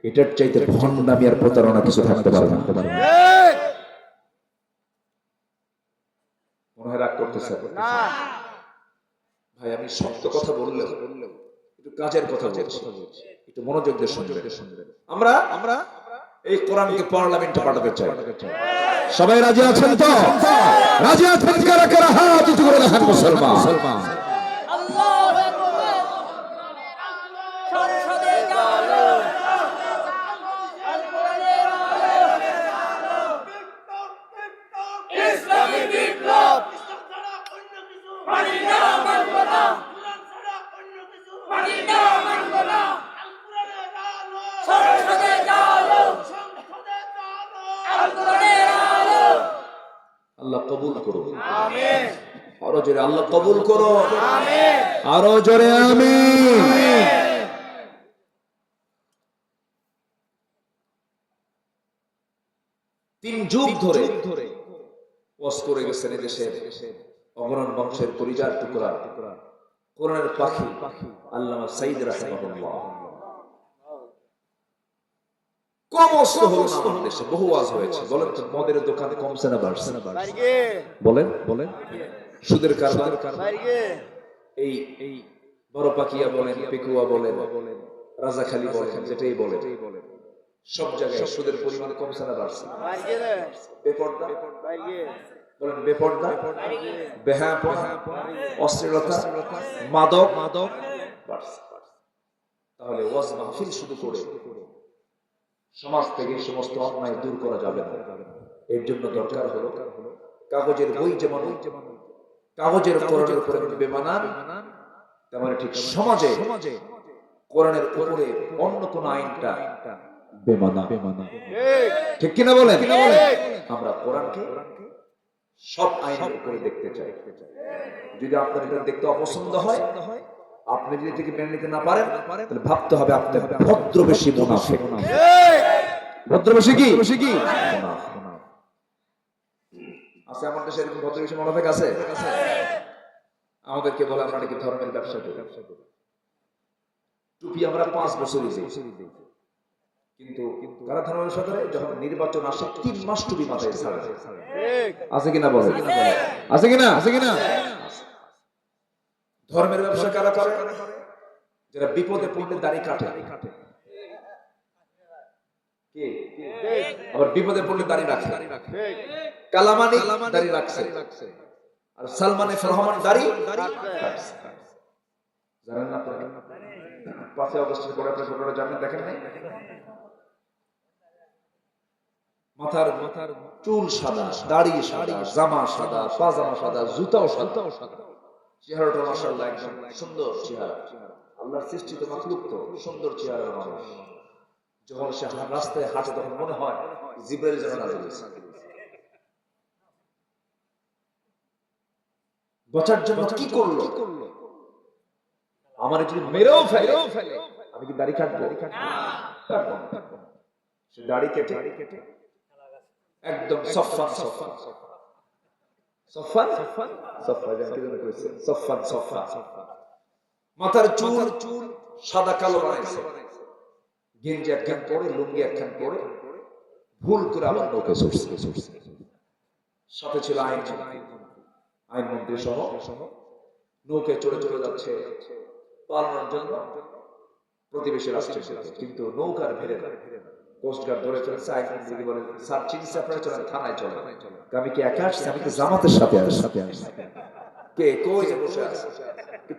এটার চাইতে ভণ্ডামি আর প্রতারণা কিছু থাকতে পারে না। মনে হয় রাগ করতেছে ভাই? আমি সত্য কথা বললেও একটু কাজের কথা বলছি, একটু মনোযোগ দিয়ে শুনবেন। আমরা এই কোরআনকে পার্লামেন্টে পাঠাতে চাই। সবাই রাজি আছেন তো? রাজি আছেন? কারা কারা হাত উঁচু করে দেখান মুসলমান। আল্লাহ কবুল করুন, আমিন। আরো জোরে আল্লাহ কবুল করুন, আমিন। আরো জোরে আমিন। 3 যুগ ধরে ওয়াজ করে গেছেন এদেশের অগণন বংশের পরিজার টুকরা, কোরআনের পাখি আল্লামা সাইদ রাহিমাহুল্লাহ। কম অস্ত হলো না আমাদের দেশে, বহু ওয়াজ হয়েছে। বলেন তো, মদের দোকান কমছে না বাড়ছে? বলেন। সুদের কারবার, এই বড় পাকিয়া বলেন, পেকুয়া বলেন, রাজাখালী বলেন, যেটাই বলেন, সব জায়গায় সুদের পরিমাণ কমছে না বাড়ছে? বেপরদা বলেন, বেপরদা, বেহায়াপনা, অশ্লীলতা, মাদক বাড়ছে। তাহলে ওয়াজ মাহফিল শুধু করে সমাজ থেকে সমস্ত অন্যায় দূর করা যাবে না। এর জন্য দরকার হলো কাগজের বই যেমন কাগজের কোরআনের উপরে বেমানান, তেমন ঠিক সমাজে কোরআনের উপরে অন্য কোন আইনটা বেমানান। ঠিক কিনা বলেন? আমরা কোরআনকে সব আইনের উপরে দেখতে চাই। যদি আপনার এটা দেখতে অপছন্দ হয়, আপনি যদি এটাকে মেনে নিতে না পারেন, তাহলে ভাবতে হবে আপনি ভদ্রবেশী মুনাফিক। ভদ্রবেশী কি? আছে আমার দেশে এরকম ভদ্রবেশী মুনাফিক আছে? আমাদেরকে বলে আমরা নাকি ধর্মের ব্যবসা করি। টুপি আমরা 5 বছরই দিই, কিন্তু কারা ধর্মের ব্যবসা করে? যখন নির্বাচন আসে 3 মাস টুপি মাথায় ছাড়ে। আছে কিনা বলেন? আছে কিনা? ধর্মের ব্যবসা কারা করে? যারা বিপদে পড়লে দাড়ি কাটে। কে? আবার বিপদে পড়লে দাড়ি রাখে। কালামানি দাড়ি রাখছে, আর সালমানে রহমান দাড়ি রাখছে। জানেন না আপনারা? 5 আগস্টের পরে আপনারা ফটোটা জানেন, দেখেন নাই? মাথার চুল সাদা, দাড়ি সাদা, জামা সাদা, পাজামা সাদা, জুতাও সাদা। চেহারাটা মাশাআল্লাহ একদম সুন্দর চেহারা। আল্লাহর সৃষ্টিত মাখলুক তো সুন্দর চেহারার মানুষ। যখন সে রাস্তায় হাঁটে তখন মনে হয় জিবরাইল যেন নাযিল হয়েছে। বাঁচার জন্য কি করলো? আমার যদি মেরেও ফেলে, আমি কি দাড়ি কাটবো? সে দাড়ি কেটে একদম সফান মাথার চুল সাদা কালো বানাইছে, গেঞ্জি একখান পরে, লুঙ্গি একখান পরে, ভুল করে আবার নৌকা চড়ছে। সাথে ছিল আইনমন্ত্রী সহ। নৌকায় চড়ে যাচ্ছে পালানোর জন্য প্রতিবেশী রাষ্ট্রের সাথে, কিন্তু নৌকার ভেড়ে না। কোস্ট গার্ড ধরে ফেলছে, আইফোন দিকে বলে স্যার চিনছে আপনারা, চলেন থানায় চলেন। আমি কি একা আসছি? আমি তো জামাতের সাথে আসছি। কে কই যে বসে আছে?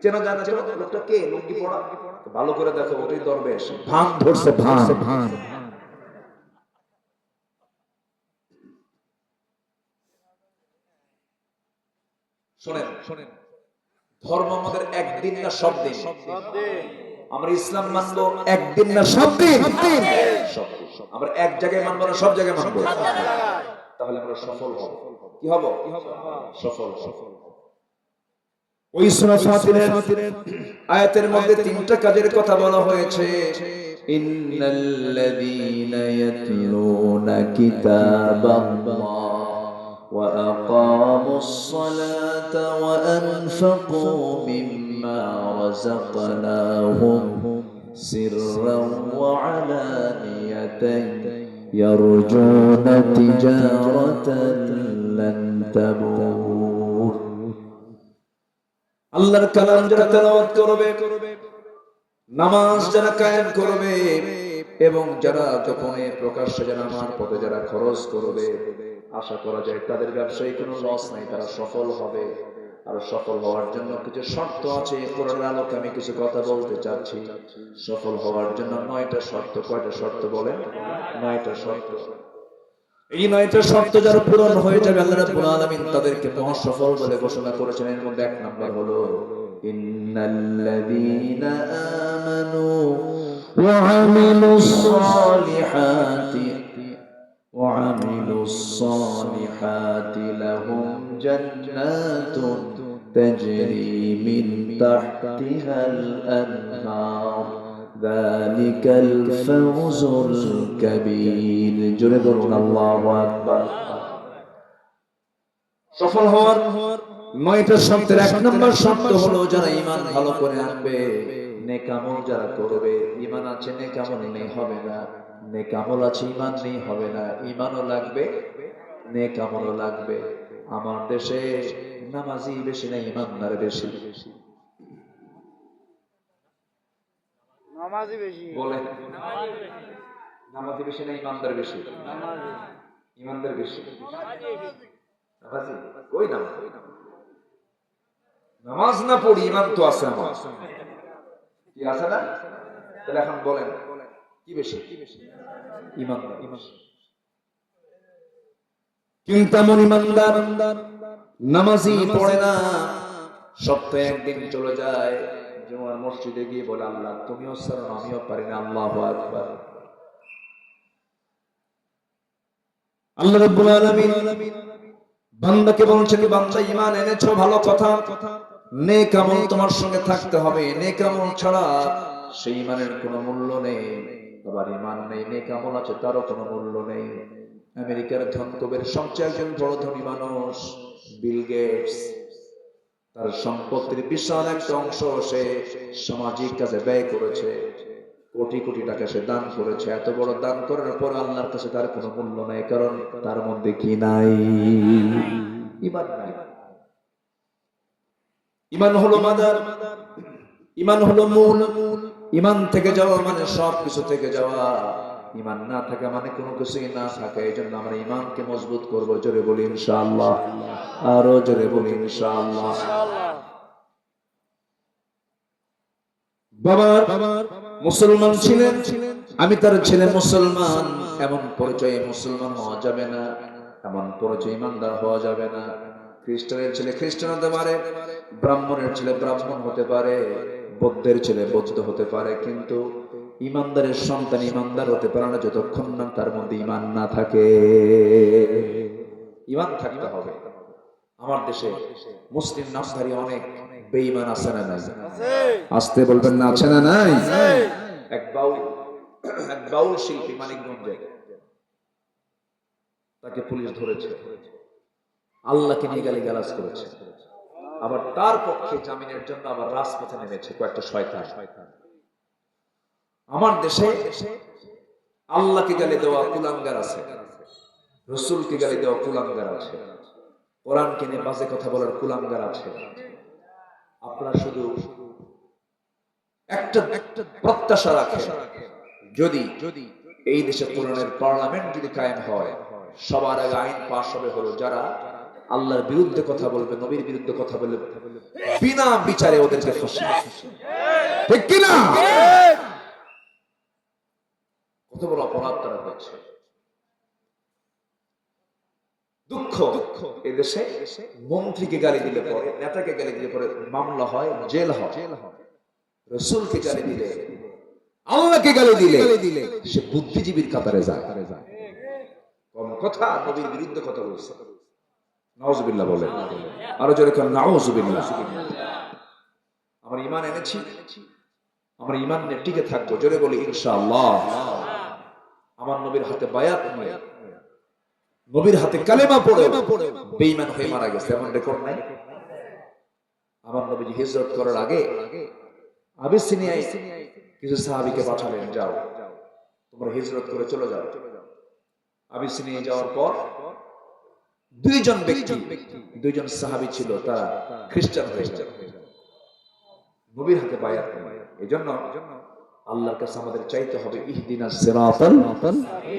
চেনা জানা তো লোকটা কে? লুঙ্গি পড়া, ভালো করে দেখো, ওটাই দরবেশ। ভান ধরছে, ভান। শোনেন, ধর্ম আমাদের একদিন না সব দিন। আমরা ইসলাম মানবো একদিন না সব দিন। আমরা এক জায়গায় মানবো না সব জায়গায় মানবো, তাহলে আমরা সফল হব। কি হব? সফল। ওই সূরা ফাতিরের আয়াতের মধ্যে তিনটা কাজের কথা বলা হয়েছে। ইন্নাল্লাযীনা ইয়াতলুনা কিতাবাল্লাহ ওয়া আকামুস সালাতা ওয়া আনফাকু মিম্মা রাযাকনাহুম সিররান ওয়া আলানিয়াতান ইয়ারজুনা তিজারাতান লান তাবুর। আল্লাহর কালাম যারা তেলাওয়াত করবে, নামাজ যারা কায়েম করবে, এবং যারা গোপনে প্রকাশ্যে যারা আমার পথে যারা খরচ করবে, আশা করা যায় তাদের ব্যবসায় কোনো লস নাই, তারা সফল হবে। আর সফল হওয়ার জন্য কিছু শর্ত আছে, কোরআনের আলোকে আমি কিছু কথা বলতে চাচ্ছি। সফল হওয়ার জন্য 9টা শর্ত। কয়টা শর্ত বলেন? 9টা শর্ত। এই 9টা শর্ত যারা পূরণ হয়ে যাবে, আল্লাহ রাব্বুল আলামিন তাদেরকে মহা সফল বলে ঘোষণা করেছেন। এর মধ্যে 1 নাম্বার হলো ইন্নাল্লাযীনা আমানু ওয়া আমিলুস সালিহাতি লাহুম জান্নাতুন তাজরি মিন তাহতিহাল আনহার যালিকাল ফাওজুল কাবীর। জোরে বলুন আল্লাহু আকবার। সফল হওয়ার 9টা শর্তের 1 নম্বর শর্ত হলো যারা ঈমান ভালো করে আনবে, নেক আমল যারা করবে। ঈমান আছে, নেক আমল নেই হবে না। নেক আমল আছে, ঈমান নেই হবে না। ঈমানও লাগবে, নেক আমলও লাগবে। আমার দেশে নামাজি বেশি না ঈমানদার বেশি? নামাজি বেশি বলে। নামাজি বেশি না ঈমানদার বেশি? ঈমানদার বেশি। নামাজি কই? নামাজ না পড়ি ঈমান তো আছে আমার, কি আছে না? তাহলে এখন বলেন কি বেশি? ঈমানদার। কিন্তু এমন ঈমানদার নামাজি পড়ে না, সপ্তাহে একদিন চলে যায় জুমার মসজিদে গিয়ে বলে আল্লাহ তুমিও ছাড়ো আমিও পারি না। আল্লাহু আকবার। আল্লাহ রাব্বুল আলামিন বান্দাকে বলছেন, বান্দা ঈমান এনেছো, ভালো কথা, নেক আমল তোমার সঙ্গে থাকতে হবে। নেক আমল ছাড়া সেই ঈমানের কোনো মূল্য নেই। আবার ঈমান নেই, নেক আমল আছে, তারও কোনো মূল্য নেই। আমেরিকার ধনকুবের সবচেয়ে একজন বড় ধনী মানুষ বিল গেটস, তার সম্পত্তির বিশাল একটা অংশ সে সামাজিক কাজে ব্যয় করেছে। কোটি কোটি টাকা সে দান করেছে। এত বড় দান করার পর আল্লাহর কাছে তার কোনো মূল্য নাই, কারণ তার মধ্যে কি নাই? ঈমান নাই। ঈমান হলো মাদার, ঈমান হলো মূল। ঈমান থেকে যাওয়া মানে সব কিছু থেকে যাওয়া। ঈমান না থাকা মানে কোনো কিছুই না থাকা। এই জন্য আমরা ঈমানকে মজবুত করব। জোরে বলি ইনশাআল্লাহ। আরো জোরে বলি ইনশাআল্লাহ। বাবার মুসলমান ছিলেন, আমি তার ছেলে মুসলমান, এমন পরিচয়ে মুসলমান হওয়া যাবে না, এমন পরিচয় ঈমানদার হওয়া যাবে না। খ্রিস্টানের ছেলে খ্রিস্টান হতে পারে, ব্রাহ্মণের ছেলে ব্রাহ্মণ হতে পারে, বৌদ্ধের ছেলে বৌদ্ধ হতে পারে, কিন্তু ঈমানদারের সন্তান ঈমানদার হতে পারে না যতক্ষণ না তার মধ্যে ঈমান না থাকে। ঈমান থাকতে হবে। আমার দেশে মুসলিম নামধারী অনেক বেঈমান আছে না নাই? আসতে বলবেন না, আছে না নাই? এক বাউল শিল্পী মানিকগঞ্জে, তাকে পুলিশ ধরেছে, আল্লাহকে নিয়ে গালিগালাজ করেছে। আবার তার পক্ষে জামিনের জন্য আবার রাজপথে নেমেছে কয়েকটা শয়তান। আমার দেশে আল্লাহকে গালি দেওয়া কুলাঙ্গার আছে, রাসূলকে গালি দেওয়া কুলাঙ্গার আছে, কোরআনকে নিয়ে বাজে কথা বলার কুলাঙ্গার আছে। আপনারা শুধু একটা প্রত্যাশা রাখেন, যদি এই দেশে কোরআনের পার্লামেন্ট যদি কায়েম হয়, সবার আগে আইন পাশ হবে হলো যারা আল্লাহর বিরুদ্ধে কথা বলবে, নবীর বিরুদ্ধে কথা বলবে, বিনা বিচারে ওদেরকে ফাঁসি। ঠিক কিনা? কত বড় অপরাধ তারা করছে। দুঃখ, এদেশে মন্ত্রীকে গালি দিলে পরে, নেতাকে গালি দিলে পরে মামলা হয়, জেল হয়। রাসূলকে গালি দিলে, আল্লাহকে গালি দিলে সে বুদ্ধিজীবীর কাতারে যায়। কম কথা, নবীর বিরুদ্ধে কথা বলছে। নাউজুবিল্লাহ বলেন, আরো জোরে কেন নাউজুবিল্লাহ। আমরা ঈমান এনেছি, আমরা ঈমান নিয়ে টিকে থাকবো। জোরে বলি ইনশাআল্লাহ। আমার নবীর হাতে বায়াত নিয়ে, নবীর হাতে কালেমা পড়ে বেঈমান হয়ে মারা গেছে, এমন রেকর্ড নাই? আমার নবীজি হিজরত করার আগে আবিসিনিয়ায় কিছু সাহাবীকে পাঠালেন, যাও তোমরা হিজরত করে চলে যাও। আবিসিনিয়ায় যাওয়ার পর দুইজন ব্যক্তি, দুইজন সাহাবী ছিল, তারা খ্রিস্টান হয়ে যায়, নবীর হাতে বায়াত নেয়। এজন্য আল্লাহর কাছে আমাদের চাইতে হবে ইহদিনাস সিরাতাল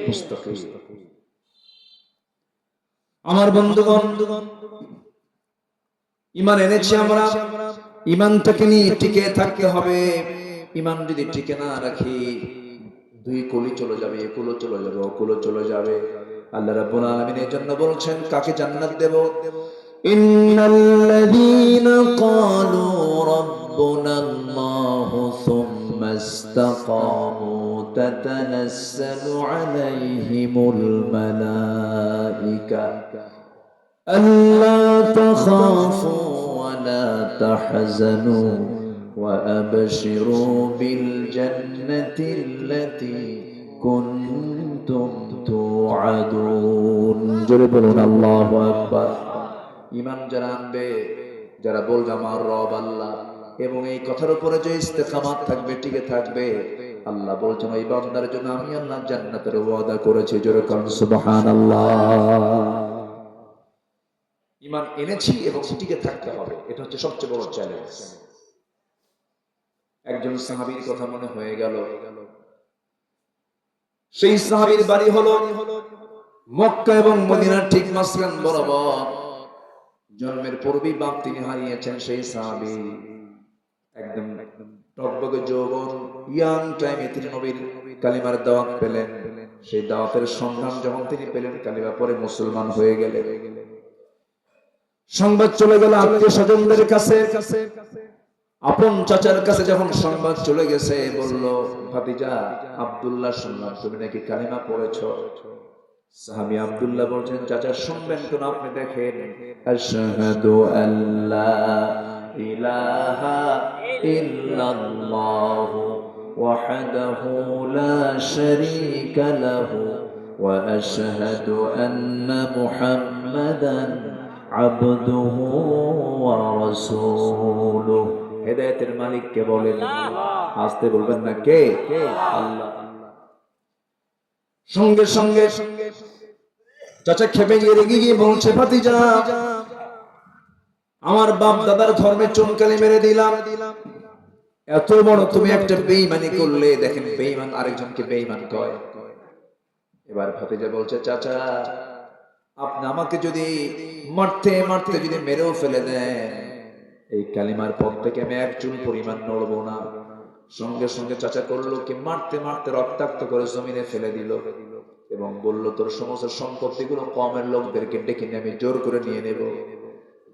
মুস্তাকিম। আমার বন্ধুগণ, ঈমান এনেছি আমরা, ঈমানটাকে নিয়ে টিকে থাকতে হবে। ঈমান যদি টিকে না রাখি, দুই কলি চলে যাবে, একুলো চলে যাবে, ওকুলো চলে যাবে। আল্লাহ রাব্বুল আলামিন এর জন্য বলছেন কাকে জান্নাত দেব? ইন্নাল্লাযীনা ক্বালু রাব্বুনাল্লাহু সুম্মা ইসতাকামু তাতানাসসালু আলাইহিমুল মালায়েকা আল্লা তাখাফু ওয়া লা তাহজানু ওয়া আবশিরু বিল জান্নাতিল্লাতী কুনতুম তুআদুন। জোরে বলুন আল্লাহু আকবার। ঈমান যারা আনবে, যারা বলবে আমার রব আল্লাহ, এবং এই কথার উপরে যে ইস্তেকামাত থাকবে, টিকে থাকবে, আল্লাহ বলছেন ওই বান্দার জন্য আমি আল্লাহ জান্নাতের ওয়াদা করেছি। জোরে বলুন সুবহানাল্লাহ। ঈমান এনেছি এবং টিকে থাকতে হবে, এটা হচ্ছে সবচেয়ে বড় চ্যালেঞ্জ। একজন সাহাবীর কথা মনে হয়ে গেল। সেই সাহাবীর বাড়ি হলো মক্কা এবং মদিনার ঠিক মাঝখান বরাবর। জন্মের পূর্বেই বাপ তিনি হারিয়েছেন। সেই সাহাবী একদম টকবগে যৌবন, ইয়াং টাইমে তিনি নবীর কালিমার দাওয়াত পেলেন। সেই দাওয়াতের সন্ধান যখন তিনি পেলেন, কালিমা পরে মুসলমান হয়ে গেলেন। সংবাদ চলে গেল আত্মীয় স্বজনদের কাছে, আপন চাচার কাছে যখন সংবাদ চলে গেছে, বলল ভাতিজা আব্দুল্লাহ, শুনলাম তুমি নাকি কালিমা পড়েছো। সাহাবী আব্দুল্লাহ বলছেন চাচা শুনবেন তো না, আপনি দেখেন আশহাদু আল্লা ইলাহা ইল্লাল্লাহু ওয়াহদাহু লা শারীকা লাহু ওয়া আশহাদু আন্না মুহাম্মাদান আবদুহু ওয়া রাসূলুহু। হেদায়েতের মালিক কে বলেন? আসতে বলবেন না, কে? আল্লাহ। সঙ্গে সঙ্গে চাচা খেপে গিয়ে রেগে গিয়ে বলছে ভাতিজা আমার বাপ দাদার ধর্মে চুনকালি মেরে দিলাম, এত বড় তুমি একটা বেঈমানি করলে। দেখেন বেঈমান আরেকজনকে বেঈমান কয়। এবার ভাতিজা বলছে চাচা আপনি আমাকে যদি মারতে মারতে যদি মেরেও ফেলে দেন, এই কালিমার পথ থেকে আমি এক চুল পরিমাণ নড়বো না। সঙ্গে সঙ্গে চাচা করলো কি, মারতে মারতে রক্তাক্ত করে জমিনে ফেলে দিল এবং বলল তোর সমস্ত সম্পত্তিগুলো কমের লোকদেরকে ডেকে নিয়ে আমি জোর করে নিয়ে নেব।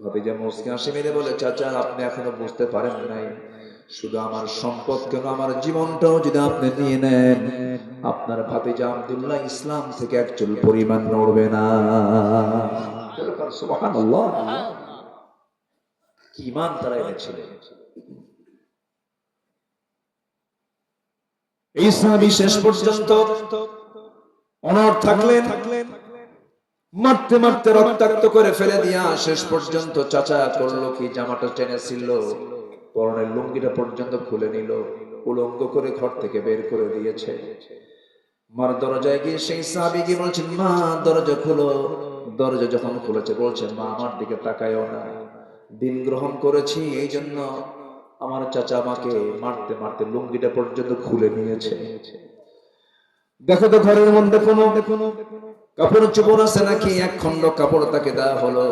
ভাতিজা মুচকি হাসি মেরে বলে চাচা আপনি এখনো বুঝতে পারেন নাই, শুধু আমার সম্পদ কেন আমার জীবনটাও যদি আপনি নিয়ে নেন, আপনার ভাতিজা আব্দুল্লাহ ইসলাম থেকে এক চুল পরিমাণ নড়বে না। সুবহানাল্লাহ। কি ঈমান তারা এনেছিলেন। এই সাহাবী শেষ পর্যন্ত অনড় থাকলেন, মারতে মারতে রক্তাক্ত করে ফেলে দিয়া শেষ পর্যন্ত চাচা করলো কি, জামাটা টেনে ছিল, পরনের লুঙ্গিটা পর্যন্ত খুলে নিল, উলঙ্গ করে ঘর থেকে বের করে দিয়েছে। মার দরজায় গিয়ে সেই সাহাবী গিয়ে বলছেন মা দরজা খুলো। দরজা যখন খুলেছে বলছে মা আমার দিকে তাকায়ও না, দিন গ্রহণ করেছি এই জন্য আমার চাচা আমাকে মারতে মারতে লুঙ্গিটা পর্যন্ত খুলে নিয়েছে। দেখো তো ঘরের মধ্যে কোনো কাপড় চোপড় আছে নাকি? এক খন্ড কাপড় তাকে দেওয়া হলো,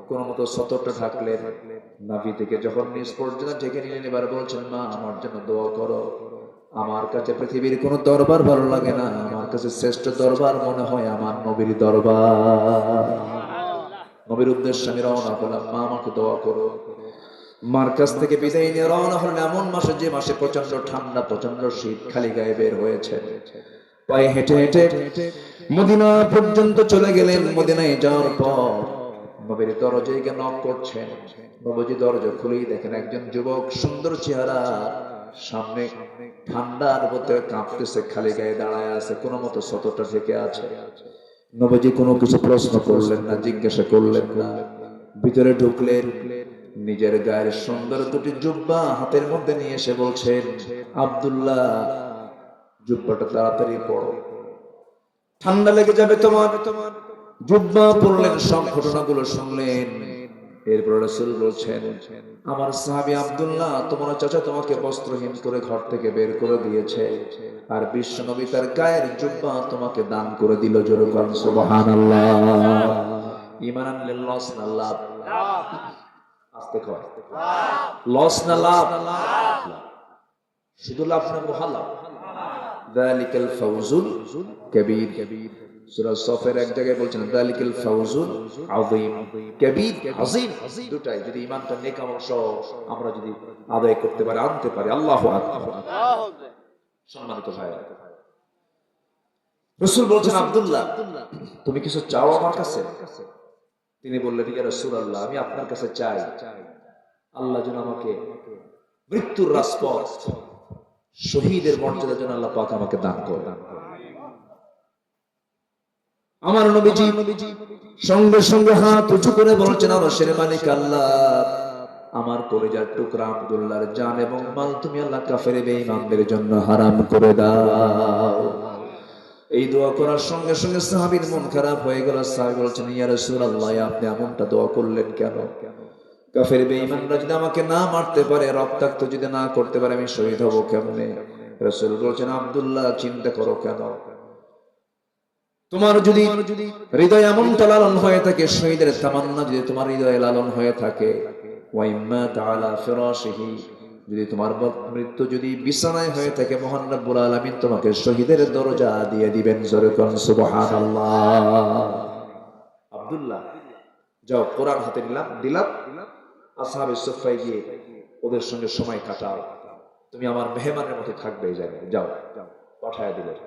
কোন মতো সতরটা ঢাকলেন, নাভি থেকে যখন নিচ পর্যন্ত ঢেকে নিলেন, এবার বলছেন মা আমার জন্য দোয়া করো। আমার কাছে পৃথিবীর কোন দরবার ভালো লাগে না, আমার কাছে শ্রেষ্ঠ দরবার মনে হয় আমার নবীর দরবার। নবীর উদ্দেশ্যে আমি রওনা হলাম, মা আমাকে দোয়া করো। মার কাছ থেকে বিদায় নিয়ে রওনা হলেন এমন মাসে, যে মাসে প্রচন্ড ঠান্ডা, প্রচন্ড শীত, খালি গায়ে বের হয়েছে। পায়ে হেঁটে হেঁটে মদিনা পর্যন্ত চলে গেলেন। মদিনায় যাওয়ার পর নবীর দরজায় গিয়ে নক করছেন। নবীজি দরজা খুলেই দেখেন একজন যুবক, সুন্দর চেহারা, সামনে ঠান্ডার মধ্যে কাঁপতেছে, খালি গায়ে দাঁড়ায় আছে, কোনো মতো সতরটা ঢেকে আছে। নবীজি কোনো কিছু প্রশ্ন করলেন না, জিজ্ঞাসা করলেন না, ভিতরে ঢুকলেন। নিজের গায়ের সুন্দর দুটি জুব্বা হাতের মধ্যে নিয়ে এসে বলছেন, আব্দুল্লাহ জুব্বাটা তাড়াতাড়ি পড়ো, ঠান্ডা লেগে যাবে তোমার। জুব্বা পড়লেন, সব ঘটনাগুলো শুনলেন। এরপর রাসূল বলছেন, আমার সাহাবী আব্দুল্লাহ, তোমার চাচা তোমাকে বস্ত্রহীন করে ঘর থেকে বের করে দিয়েছে, আর বিশ্ব নবী তার গায়ের জুব্বা তোমাকে দান করে দিল। জোরে বলেন সুবহানাল্লাহ। ঈমান আনলে লস না লাভ? আস্তে কর, লস না লাভ? শুধু লাভ না, মহালাভ। যালিকাল ফাউজুল কাবীর। সূরা সফের এক জায়গায় বলছেন যালিকাল ফাউজুল আযীম। কাবীর, আযীম, দুটাই যদি ঈমানটা নেক আমল সহ আমরা যদি আদায় করতে পারি, আনতে পারি, আল্লাহু আকবার। সম্মানিত ভাইরা, রাসূল বলছেন, আব্দুল্লাহ তুমি কিছু চাও আমার কাছে? তিনি বললেন, ইয়া রাসূলুল্লাহ, আমি আপনার কাছে চাই আল্লাহ যেন আমাকে মৃত্যুর রাজপথ, শহীদের মর্যাদা যেন আল্লাহ পাক আমাকে দান করেন। আমার নবীজি সঙ্গে সঙ্গে হাত উঁচু করে বলছেন, আরশের মালিক আল্লাহ, আমার কলিজার টুকরা আব্দুল্লাহর জান এবং মাল তুমি আল্লাহ কাফের বেঈমানদের জন্য হারাম করে দাও। এই দোয়া করার সঙ্গে সঙ্গে সাহাবীর মন খারাপ হয়ে গেল। সাহাবী বলছেন, ইয়া রাসূলুল্লাহ, আপনি এমনটা দোয়া করলেন কেন? কাফের বেঈমানরা যদি আমাকে না মারতে পারে, রক্তাক্ত যদি না করতে পারে, আমি শহীদ হব কেমনে? রাসূল বলছেন, আব্দুল্লাহ চিন্তা করো কেন? তোমার যদি হৃদয় এমনটা লালন হয়ে থাকে, শহীদের তামান্না যদি তোমার হৃদয়ে লালন হয়ে থাকে, ওয়াইম্মা তাআলা ফিরাশিহি, যদি তোমার মৃত্যু যদি বিছানায় হয়ে থাকে, মহান রব্বুল আলামিন তোমাকে শহীদের দরজা দিয়ে দিবেন। জোরে কোন সুবহানাল্লাহ। আব্দুল্লাহ যাও, কোরআন হাতে দিলাম, আসহাবে সুফায় গিয়ে ওদের সঙ্গে সময় কাটাও, তুমি আমার মেহমানের মতো থাকবে এই জায়গায়, যাও। পাঠায় দিলেন।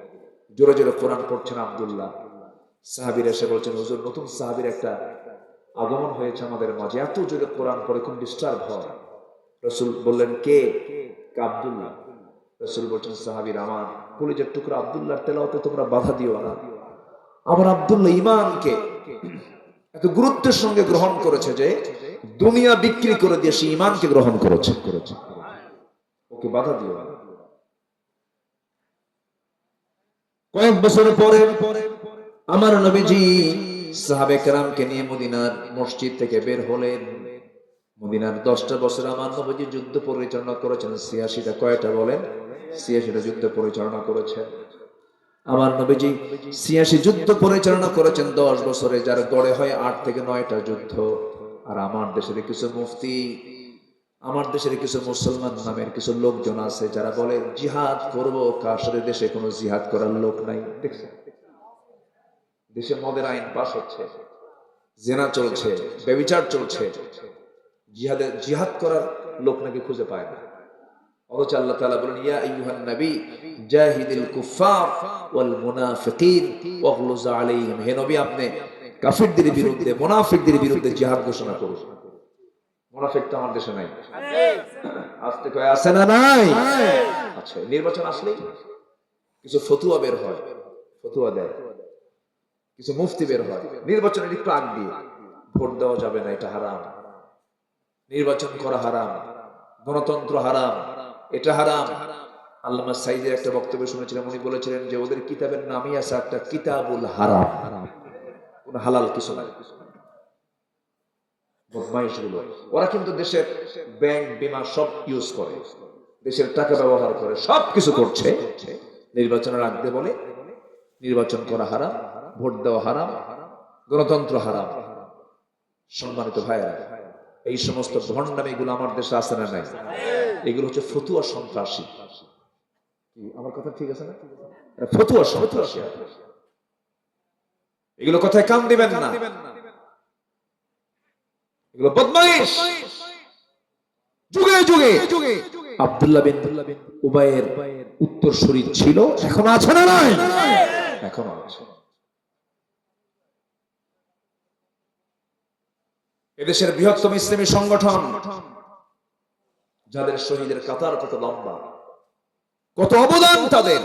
জোরে জোরে কোরআন পড়ছেন আব্দুল্লাহ। সাহাবীরা এসে বলছেন, হুজুর নতুন সাহাবীর একটা আগমন হয়েছে আমাদের মাঝে, এত জোরে কোরআন পড়ে খুব ডিস্টার্ব হয়। রাসূল বললেন, কে? আব্দুল্লাহ। রাসূল বলছেন, সাহাবীরা, আমার কলিজার টুকরা আব্দুল্লাহর তেলাওয়াতে তোমরা বাধা দিও না। আমার আব্দুল্লাহ ঈমানকে এত গুরুত্বের সঙ্গে গ্রহণ করেছে যে দুনিয়া বিক্রি করে দিয়ে সে ঈমানকে গ্রহণ করেছে, ওকে বাধা দিও না। কয়েক বছর পরে আমার নবীজি সাহাবে কেরামকে নিয়ে মদিনার মসজিদ থেকে বের হলেন। মদিনার 10টা বছর আমার নবীজি যুদ্ধ পরিচালনা করেছেন। 86টা, কয়টা বলেন? 86টা যুদ্ধ পরিচালনা করেছেন আমার নবীজি। 86 যুদ্ধ পরিচালনা করেছেন 10 বছরে, যার গড়ে হয় 8 থেকে 9টা যুদ্ধ। আর আমার দেশের কিছু মুফতি, আমার দেশের কিছু মুসলমান নামের কিছু লোকজন আছে যারা বলে জিহাদ করব, কাশের দেশে কোনো জিহাদ করার লোক নাই। দেখছেন, দেশে মদের আইন পাস হচ্ছে, জেনা চলছে, ব্যভিচার চলছে, জিহাদ করার লোক নাকি খুঁজে পায় না। অথচ আল্লাহ তাআলা বলেন, ইয়া আইয়ুহান নবী জাহিদিল কুফার ওয়াল মুনাফিকিন ওয়াগলুজ আলাইহিম, হে নবী আপনি কাফিরদের বিরুদ্ধে, মুনাফিকদের বিরুদ্ধে জিহাদ ঘোষণা করুন। মুনাফিক তো আমার দেশে নাই, আজকে কয় আছে না নাই? আচ্ছা, নির্বাচন আসলেই কিছু ফতুয়া বের হয়, ফতুয়া দেয়, কিছু মুফতি বের হয় নির্বাচনের একটু আগ দিয়ে, ভোট দেওয়া যাবে না, এটা হারাম, নির্বাচন করা হারাম, গণতন্ত্র হারাম, এটা হারাম। আল্লামা সাইদের একটা বক্তব্য শুনেছিলাম, উনি বলেছিলেন যে ওদের কিতাবের নামই আছে একটা কিতাবুল হারাম, কোন হালাল কিছু নাই। বদমাইশগুলো, ওরা কিন্তু দেশের ব্যাংক বিমা সব ইউজ করে, দেশের টাকা ব্যবহার করে, সব কিছু করছে। নির্বাচনের আগে বলে নির্বাচন করা হারাম, ভোট দেওয়া হারাম, গণতন্ত্র হারাম। সম্মানিত ভাইরা, এই সমস্ত ভণ্ডামি এগুলো আমার দেশে আছে না নাই? এগুলো হচ্ছে ফতুয়া সন্ত্রাসী। আমার কথা ঠিক আছে না? ফতুয়া সন্ত্রাসী, এগুলো কথায় কান দিবেন না, এগুলো বদমাইশ। যুগে যুগে আব্দুল্লাহ বিন উবাইয়ের উত্তরসূরি ছিল, এখন আছে না নাই? এখনো আছে। এদেশের বৃহত্তম ইসলামী সংগঠন, যাদের শহীদের কাতার কত লম্বা, কত অবদান তাদের।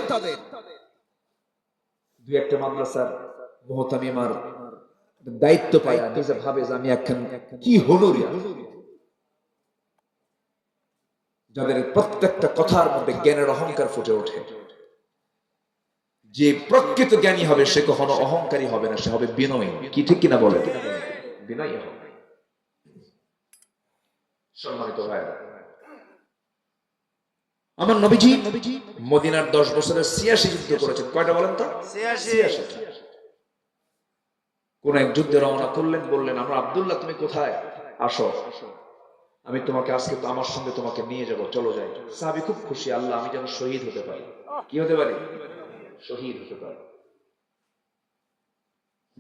দুই একটা মাদ্রাসার মুহতামিমার দায়িত্ব পায়, নিজে ভাবে যে আমি একখান কি হলো রে, যাদের প্রত্যেকটা কথার মধ্যে জ্ঞানের অহংকার ফুটে ওঠে। যে প্রকৃত জ্ঞানী হবে সে কখনো অহংকারী হবে না, সে হবে বিনয়ী। কি ঠিক কিনা বলে? বিনয়ী হবে। সম্মানিত ভাইরা, আমার নবীজি মদিনার 10 বছরের 86 যুদ্ধ করেছেন। কয়টা বলেন তো? 86। কোন এক যুদ্ধে রওনা করলেন, বললেন আমরা আব্দুল্লাহ তুমি কোথায়, আসো, আমি তোমাকে আজকে তো আমার সঙ্গে তোমাকে নিয়ে যাব, চলো যাই। সাহাবী খুব খুশি, আল্লাহ আমি যেন শহীদ হতে পারি। কি হতে পারি? শহীদ হতে পারি।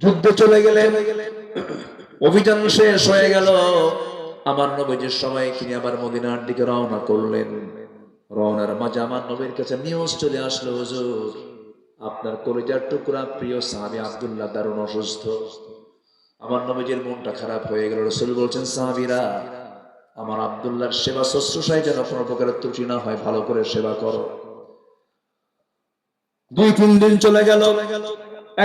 যুদ্ধে চলে গেলেন, অভিযান শেষ হয়ে গেল। আমার নবীজির সময় কিনে আবার মদিনার দিকে রওনা করলেন। রওনার মাঝে আমার নবীর কাছে নিউজ চলে আসলো, হুজুর আপনার কলিজার টুকরা প্রিয় সাহাবী আব্দুল্লাহ দারুণ অসুস্থ। আমার নবীজির মনটা খারাপ হয়ে গেল। রাসূল বলছেন, সাহাবীরা আমার আব্দুল্লাহর সেবা শুশ্রূষায় যেন কোনো প্রকারের ত্রুটি না হয়, ভালো করে সেবা করো। 2-3 দিন চলে গেল।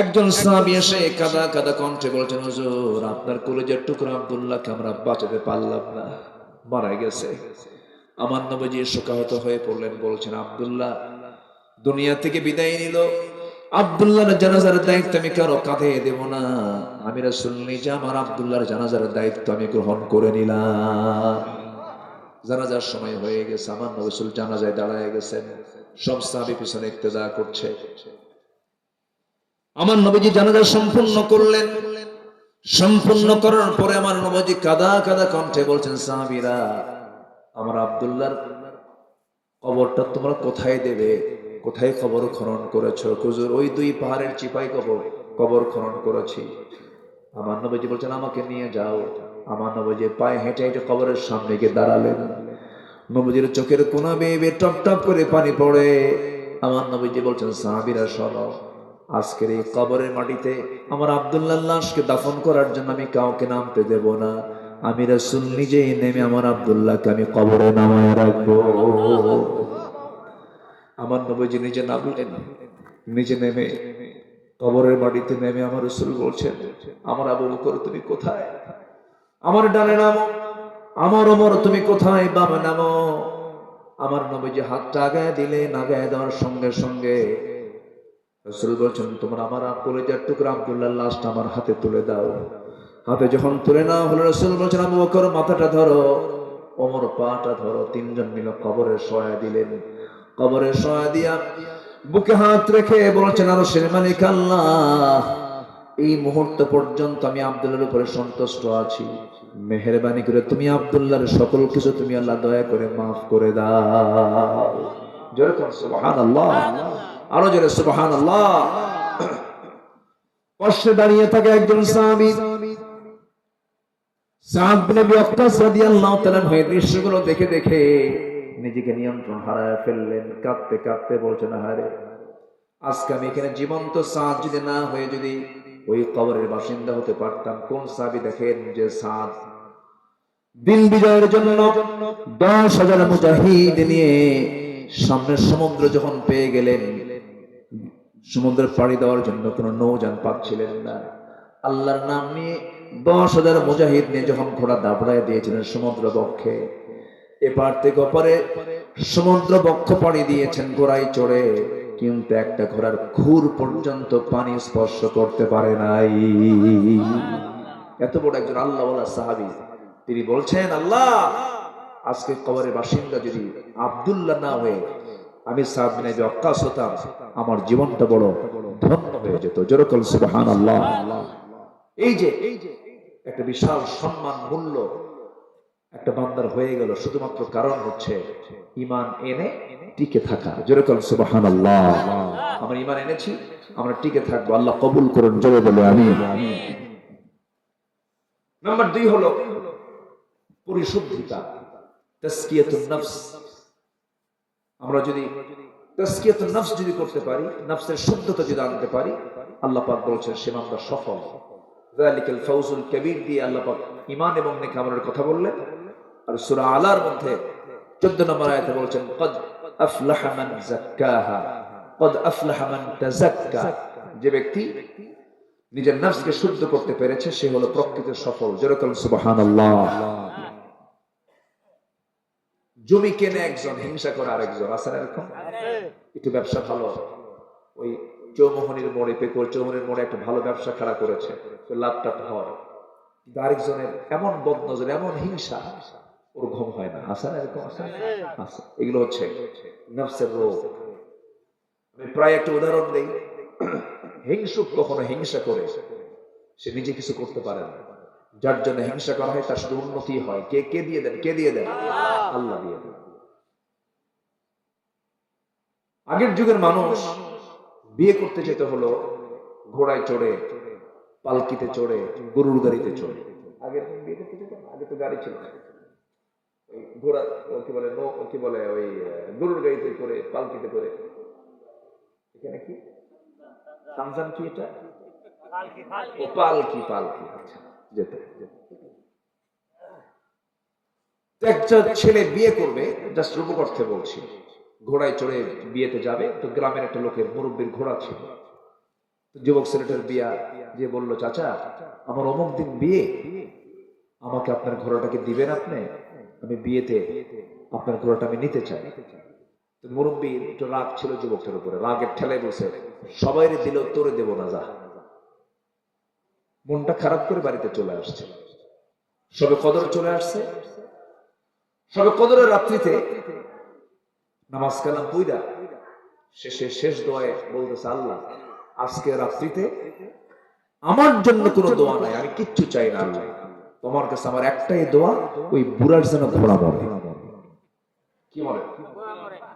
একজন সাহাবী এসে কাঁদা কাঁদা কণ্ঠে বলছেন, হুজুর আপনার কলিজার টুকরা আব্দুল্লাহকে আমরা বাঁচাতে পারলাম না, মারা গেছে। আমার নবীজি শোকাহত হয়ে পড়লেন, বলছেন আব্দুল্লাহ দুনিয়া থেকে বিদায় নিল, আব্দুল্লাহর জানাজার দায়িত্ব আমি কারো কাঁধে দেব না। আমি রাসূল নিজে আমার আব্দুল্লাহর জানাজার দায়িত্ব আমি গ্রহণ করে নিলাম। জানাজার সময় হয়ে গেছে, আমার নবী রাসূল জানাজায় দাঁড়ায় গেছেন, সব সাহাবী পিছনে ইক্তেদা করছে। আমার নবীজি জানাজা সম্পূর্ণ করলেন। সম্পূর্ণ করার পরে আমার নবীজি কাঁদা কাঁদা কণ্ঠে বলছেন, সাহাবীরা আমার আব্দুল্লাহর কবরটা তোমরা কোথায় দেবে, কোথায় কবর খনন করেছো? হুজুর ওই 2 পাহাড়ের চিপায় কবর খনন করেছি। আমার নবীজি বলছেন আমাকে নিয়ে যাও। আমার নবীজি পায়ে হেঁটে হেঁটে কবরের সামনে গিয়ে দাঁড়ালেন। নবীজির চোখের কোনা বেয়ে টপ টপ করে পানি পড়ে। আমার নবীজি বলছেন, সাহাবীরা শোনো, আজকের এই কবরের মাটিতে আমার আব্দুল্লাহর লাশকে দাফন করার জন্য আমি কাউকে নামতে দেব না। আমি রাসূল নিজেই নেমে আমার আব্দুল্লাহকে আমি কবরে নামায় রাখবো। আমার নবীজি নিজে নামলেন, নিজে নেমে কবরের মাটিতে নেমে আমার রাসূল বলছেন, আমার আবু বকর তুমি কোথায়? আমার ডানে নামো। আমার ওমর তুমি কোথায়? বামে নামো। আমার নবীজি হাতটা আগায় দিলেন, আগায় দেওয়ার সঙ্গে সঙ্গে রাসূল বলছেন, তোমরা আমার কলিজার টুকরা আব্দুল্লাহর লাশটা আমার হাতে তুলে দাও। হাতে যখন তুলে নাও হলো, রাসূল বলছেন, আবু বকর মাথাটা ধরো, ওমর পাটা ধরো। 3 জন মিলে কবরে শোয়া দিলেন। কবরে শোয়া দিয়া বুকে হাত রেখে বলছেন, আরশের মালিক আল্লাহ, এই মুহূর্ত পর্যন্ত আমি আব্দুল্লাহর উপরে সন্তুষ্ট আছি। মেহেরবানি করে তুমি আব্দুল্লাহর সকল কিছু তুমি আল্লাহ দয়া করে মাফ করে দাও। জোরে কোন সুবহানাল্লাহ, আরো জোরে সুবহানাল্লাহ। পাশে দাঁড়িয়ে থাকে একজন সাহাবী, সাদ বিন আবি ওয়াক্কাস রাদিয়াল্লাহু তাআলা হয়ে দৃশ্যগুলো দেখে দেখে নিজেকে নিয়ন্ত্রণ হারায় ফেললেন। কাঁদতে কাঁদতে বলছেন, আহারে আজকে আমি এখানে জীবন্ত সাদ যদি না হয়ে যদি ওই কবরের বাসিন্দা হতে পারতাম। কোন সাহাবী দেখেন যে সাদ দিন বিজয়ের জন্য 10,000 মুজাহিদ নিয়ে সামনের সমুদ্র যখন পেয়ে গেলেন, সমুদ্রের পাড়ি দেওয়ার জন্য কোনো নৌযান পাচ্ছিলেন না। আল্লাহর নাম নিয়ে 10,000 মুজাহিদ নিয়ে যখন ঘোড়া দাবড়ায় দিয়েছিলেন সমুদ্র বক্ষে, এপার থেকে ওপারে সমুদ্র বক্ষ পাড়ি দিয়েছেন ঘোড়ায় চড়ে, কিন্তু একটা ঘোড়ার খুর পর্যন্ত পানি স্পর্শ করতে পারে নাই। এত বড় একজন আল্লাহওয়ালা সাহাবী, তিনি বলছেন, আল্লাহ আজকে কবরের বাসিন্দা যদি আব্দুল্লাহ না হয়ে আমি সাদ বিন আবি ওয়াক্কাস হতাম, আমার জীবনটা বড় ধন্য হয়ে যেত। যেরকম সুবহানাল্লাহ। এই যে একটা বিশাল সম্মান মূল্য একটা বান্দার হয়ে গেল শুধুমাত্র কারণ হচ্ছে ঈমান এনে টিকে থাকা। যেরকম সুবহানাল্লাহ। আমরা ঈমান এনেছি, আমরা টিকে থাকবো। আল্লাহ কবুল করুন, জোরে বলে আমিন। নাম্বার 2 হলো পরিশুদ্ধিতা, তাসকিয়াতুন নফস। আমরা যদি তাসকিয়াতুন নফস যদি করতে পারি, নফসের শুদ্ধতা যদি আনতে পারি, আল্লাহ পাক বলেছেন সে বান্দা সফল। যালিকাল ফাউজুল কাবীর দিয়ে আল্লাহ পাক ঈমান এবং নেক আমলের কথা বললেন। আর সূরা আলার মধ্যে 14 নম্বর আয়াতে বলেছেন ক্বাদ আফলাহা মান যাক্কাহা ক্বাদ আফলাহা মান তাযাক্কা। যে ব্যক্তি নিজের নফসকে শুদ্ধ করতে পেরেছে সে হলো প্রকৃত সফল। যেরকম সুবহানাল্লাহ। জমি কেনে একজন, হিংসা করে আরেকজন, আছে না এরকম? একটু ব্যবসা ভালো, ওই চৌমোহনীর মোড়ে, পেকুর চৌমোহনীর মোড়ে একটা ভালো ব্যবসা খাড়া করেছে, লাভটা হয়, কিন্তু আরেকজনের এমন বদনজর, এমন হিংসা, ওর ঘুম হয় না। আছে না এরকম? আছে। এগুলো হচ্ছে নফসের রোগ। আমি প্রায় একটা উদাহরণ দেই। হিংসুক কখনো হিংসা করে সে নিজে কিছু করতে পারে না। যার জন্য হিংসা করা হয় তার শুধু উন্নতি হয়। কে দিয়ে দেন? কে দিয়ে দেন? আল্লাহ দিয়ে দেন। আগের যুগের মানুষ বিয়ে করতে যেতে হলো ঘোড়ায় চড়ে, পালকিতে চড়ে, গরুর গাড়িতে চড়ে। আগে বিয়ে করতে যেতেন, আগে তো গাড়ি ছিল না। ঘোড়া কি বলে ওই গরুর গাড়িতে করে, পালকিতে করে। এখানে কি সামসান কি এটা? পালকি। আচ্ছা, যেতে একটা ছেলে বিয়ে করবে, জাস্ট রূপকর্থে বলছি, ঘোড়ায় চড়ে বিয়েতে যাবে। তো গ্রামের একটা লোকের মুরব্বীর ঘোড়া ছিল। যুবক ছেলেটার বিয়া যে বলল, চাচা আমার অমুক দিন বিয়ে, আমাকে আপনার ঘোড়াটাকে দিবেন আপনি? আমি বিয়েতে আপনার ঘোড়াটা আমি নিতে চাই। তো মুরব্বী একটু রাগ ছিল যুবকটার উপরে, রাগের ঠেলায় বসে, সবাই দিলেও তোরে দেব না, যা। মনটা খারাপ করে বাড়িতে চলে আসছে। সবে কদর চলে আসছে। সবে কদরের রাত্রিতে নামাজ কালাম পইরা শেষ দোয়ায় বলতেছে, আল্লাহ আজকে রাত্রিতে আমার জন্য কোনো দোয়া নাই, আমি কিচ্ছু চাই না আল্লাহ, তোমার কাছে আমার একটাই দোয়া, ওই বুড়ার যেন ঘোড়া মরে। কি মরে?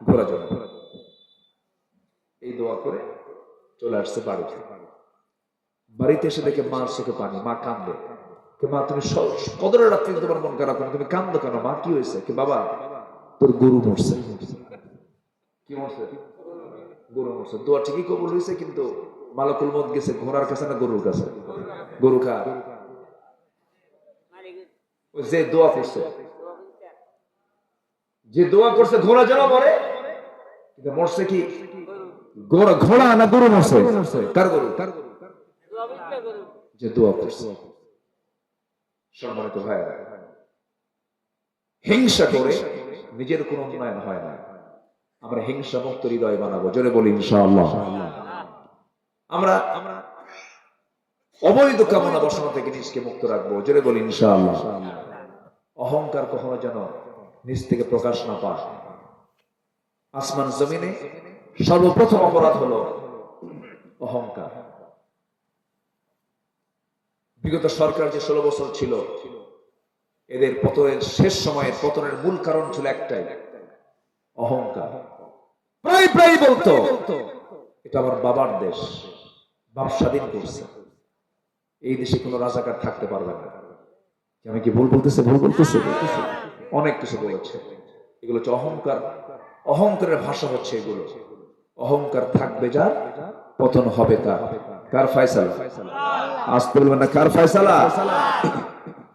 ঘোড়া যেন। এই দোয়া করে চলে আসছে বাড়িতে। বাড়িতে এসে দেখে মার চোখে পানি, মা কান্দে। মা তুমি কদরের রাত্রিতে তোমার মন খারাপ কেন, তুমি কান্দো কেন মা, কি হয়েছে? কি বাবা তোর গরু মরছে। কি মরছে? গরু মরছে। দোয়া ঠিকই কবুল হয়েছে, কিন্তু মালাকুল মউত গেছে ঘোড়ার কাছে না গরুর কাছে? গরু খা। যে দোয়া করছে, ঘোড়া যেন মরে, কিন্তু মরছে কি ঘোড়া না গরু মরছে? কার গরু? যে দোয়া করছে। সম্মানিত ভাইরা, হিংসা করে নিজের কোন উন্নয়ন হয় না। আমরা হিংসা মুক্ত হৃদয় বানাবো, জোরে বলি ইনশাআল্লাহ। আমরা অবৈধ কামনা বাসনা থেকে নিজকে মুক্ত রাখবো, জোরে বলি ইনশাআল্লাহ। অহংকার কখনো যেন নিজ থেকে প্রকাশ না পায়। আসমান জমিনে সর্বপ্রথম অপরাধ হলো অহংকার। বিগত সরকার যে 16 বছর ছিল, এদের পতনের শেষ সময়ের পতনের মূল কারণ ছিল একটাই, অহংকার। প্রায় বলতো এটা আমার বাবার দেশ, বাপ স্বাধীন করছে, এই দেশে কোনো রাজাকার থাকতে পারবে না। আমি কি ভুল বলতেছে? অনেক কিছু বলেছে। এগুলো হচ্ছে অহংকার। অহংকারের ভাষা হচ্ছে এগুলো। অহংকার থাকবে যার, পতন হবে তার। কার ফয়সালা? আসতে বলবেন না, কার ফয়সালা?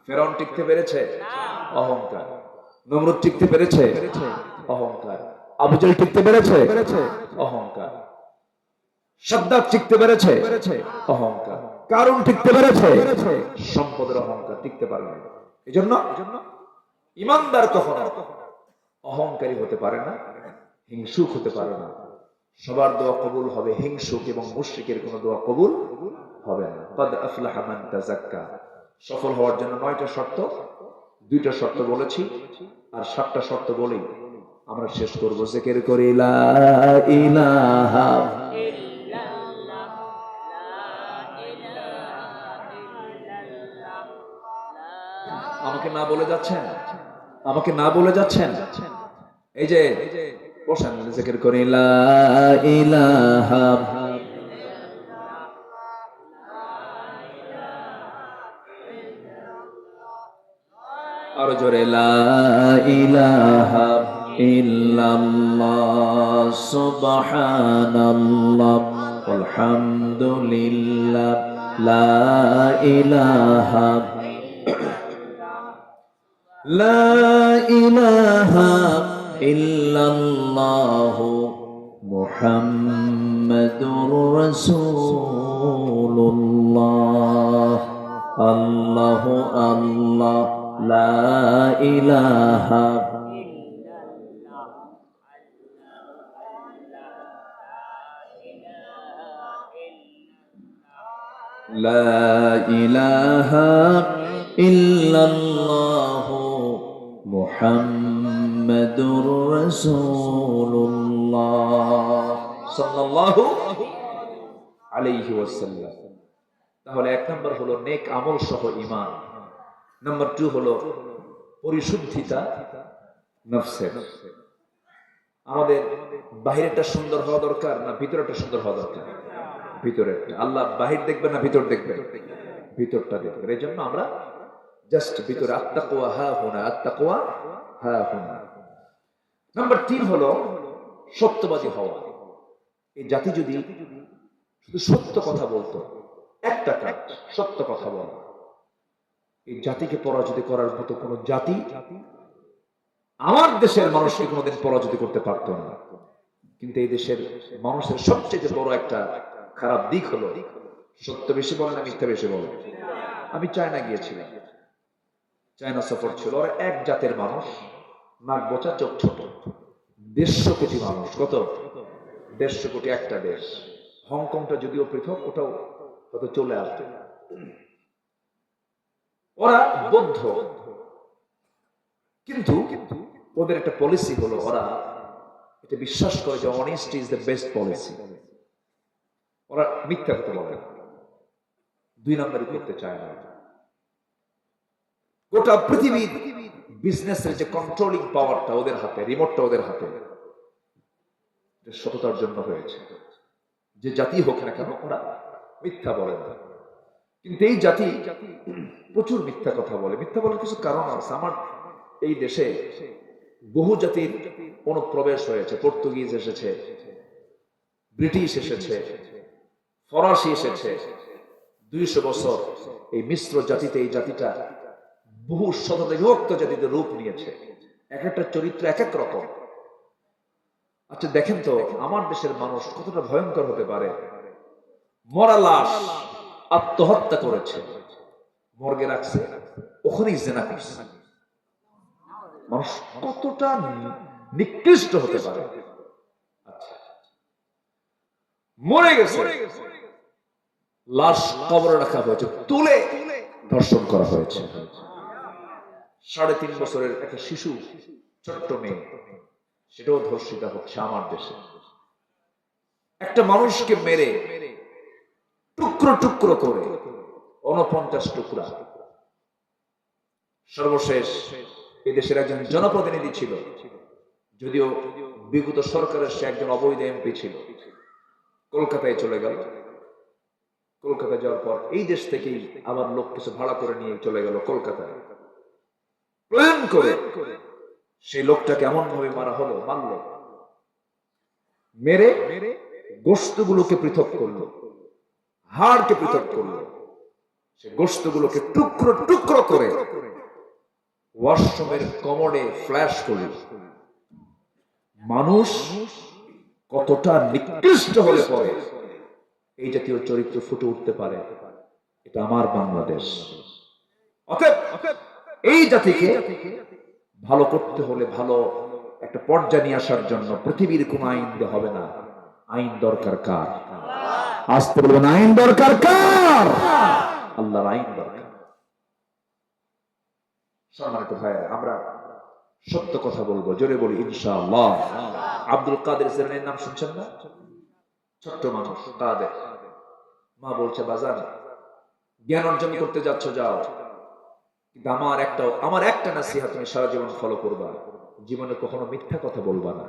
ফেরাউন টিকতে পেরেছে? অহংকার। নমরুদ টিকতে পেরেছে? অহংকার। আবু জাহেল টিকতে পেরেছে? অহংকার। সাদ্দাত টিকতে পেরেছে? অহংকার। কারুন টিকতে পেরেছে? সম্পদের অহংকার, টিকতে পারবে না। এজন্য ইমানদার কখনো অহংকারী হতে পারে না, হিংসুক হতে পারে না। সবার দোয়া কবুল হবে, হিংসুক এবং মুশরিকের কোনো দোয়া কবুল হবে না। ক্বাদ আফলাহা মান তাযাক্কা। সফল হওয়ার জন্য 9টা শর্ত, 2টা শর্ত বলেছি, আর 7টা শর্ত বলেই আমরা শেষ করব। জিকির করি লা ইলাহা ইল্লাল্লাহ আমাকে না বলে যাচ্ছেন, আমাকে না বলে যাচ্ছেন। এই যে বসেন, জিকির করি লা ইলাহা, আরো জোরে লা ইলাহা ইল্লাল্লাহ সুবহানাল্লাহ আলহামদুলিল্লাহ লা ইলাহা লা ইলাহা ইল্লাল্লাহ মুহাম্মাদুর রাসূলুল্লাহ আল্লাহু আল্লাহ লা ইলাহা লা ইলাহা ইল্লাল্লাহ মুহাম্মাদুর রাসূলুল্লাহ সাল্লাল্লাহু আলাইহি ওয়াসাল্লাম। তাহলে এক নম্বর হলো নেক আমল সহ ঈমান, নাম্বার 2 হলো পরিশুদ্ধিতা নফসের। আমাদের বাহিরেরটা সুন্দর হওয়া দরকার না ভিতরেরটা সুন্দর হওয়া দরকার? ভিতরেরটা। আল্লাহ বাহির দেখবেন না ভিতর দেখবেন? ভিতরটা দেখবেন। এই জন্য আমরা জাস্ট ভিতরে আত্তাকওয়া হা হুনা, আত্তাকওয়া হা হুনা। নাম্বার 3 হলো সত্যবাদী হওয়া। এই জাতি যদি শুধু সত্য কথা বলতো, একটা কাজ সত্য কথা বলা, এই জাতিকে পরাজিত করার মতো কোন জাতি আমার দেশের মানুষকে কোনোদিন পরাজিত করতে পারতো না। কিন্তু এই দেশের মানুষের সবচেয়ে বড় একটা খারাপ দিক হলো সত্য বেশি বলে না মিথ্যা বেশি বলে। আমি চায়না গিয়েছিলাম, চায়না সফর ছিল। ওরা এক জাতের মানুষ, নাক বোচা, চোখ ছোট, 150 কোটি মানুষ। কত? 150 কোটি, একটা দেশ। হংকংটা যদিও পৃথক, ওটাও হয়তো চলে আসবে। ওরা বৌদ্ধ, কিন্তু ওদের একটা পলিসি হলো ওরা এটা বিশ্বাস করে যে honesty is the best policy. ওরা মিথ্যা কথা বলে না, 2 নম্বরই করতে চায় না। গোটা পৃথিবীর বিজনেসের যে কন্ট্রোলিং পাওয়ারটা ওদের হাতে, রিমোটটা ওদের হাতে, সততার জন্য হয়েছে। যে জাতি হোক না কেন ওরা মিথ্যা বলে না। কিন্তু এই জাতি প্রচুর মিথ্যা কথা বলে। মিথ্যা বলার কিছু কারণ আছে। আমার এই দেশে বহু জাতির অনুপ্রবেশ হয়েছে। পর্তুগিজ এসেছে, ব্রিটিশ এসেছে, ফরাসি এসেছে। 200 বছর এই মিশ্র জাতিতে, এই জাতিটা বহু শতাব্দী বিভক্ত জাতিতে রূপ নিয়েছে। এক একটা চরিত্র এক এক রকম। আচ্ছা দেখেন তো আমার দেশের মানুষ কতটা ভয়ঙ্কর হতে পারে। মরা লাশ আত্মহত্যা করেছে, মর্গে রাখছে, ওখানেই জিনা করছে। মানুষ কতটা নিকৃষ্ট হতে পারে। আচ্ছা, মরে গেছে, লাশ কবরে রাখা হয়েছে, তুলে ধর্ষণ করা হয়েছে। 3.5 বছরের একটা শিশু, ছোট্ট মেয়ে, সেটাও ধর্ষিত হচ্ছে আমার দেশে। একটা মানুষকে মেরে টুকরো টুকরো করে 49 টুকরা। সর্বশেষ এই দেশের একজন জনপ্রতিনিধি ছিল, যদিও বিগত সরকারের সে একজন অবৈধ এমপি ছিল, কলকাতায় চলে গেল। কলকাতায় যাওয়ার পর এই দেশ থেকেই আবার লোক কিছু ভাড়া করে নিয়ে চলে গেল কলকাতায়। প্ল্যান করে সেই লোকটাকে এমন ভাবে মারা হলো, মারল, মেরে গোশতগুলোকে পৃথক করলো, হাড়কে পৃথক করলো। সে গোশতগুলোকে টুকরো টুকরো করে ওয়াশরুমের কমোডে ফ্ল্যাশ করল। মানুষ কতটা নিকৃষ্ট হলে পরে এই জাতীয় চরিত্র ফুটে উঠতে পারে, এটা আমার বাংলাদেশ। অতএব এই জাতিকে ভালো করতে হলে, ভালো একটা পর্যায়ে নিয়ে আসার জন্য পৃথিবীর কোন আইন দিয়ে হবে না। আইন দরকার কার? আসতে বলবেন, আইন দরকার কার? আল্লাহর আইন দরকার। সম্মানিত ভাইরা, আমরা সত্য কথা বলবো, জোরে বলি ইনশাআল্লাহ। আব্দুল কাদের জিলানীর নাম শুনছেন না? ছোট্ট মানুষ, কাদের। মা বলছে, বাজান জ্ঞান অর্জন করতে যাচ্ছ যাও, কিন্তু আমার একটা নাসিহত তুমি সারা জীবন ফলো করবা, জীবনে কখনো মিথ্যা কথা বলবা না।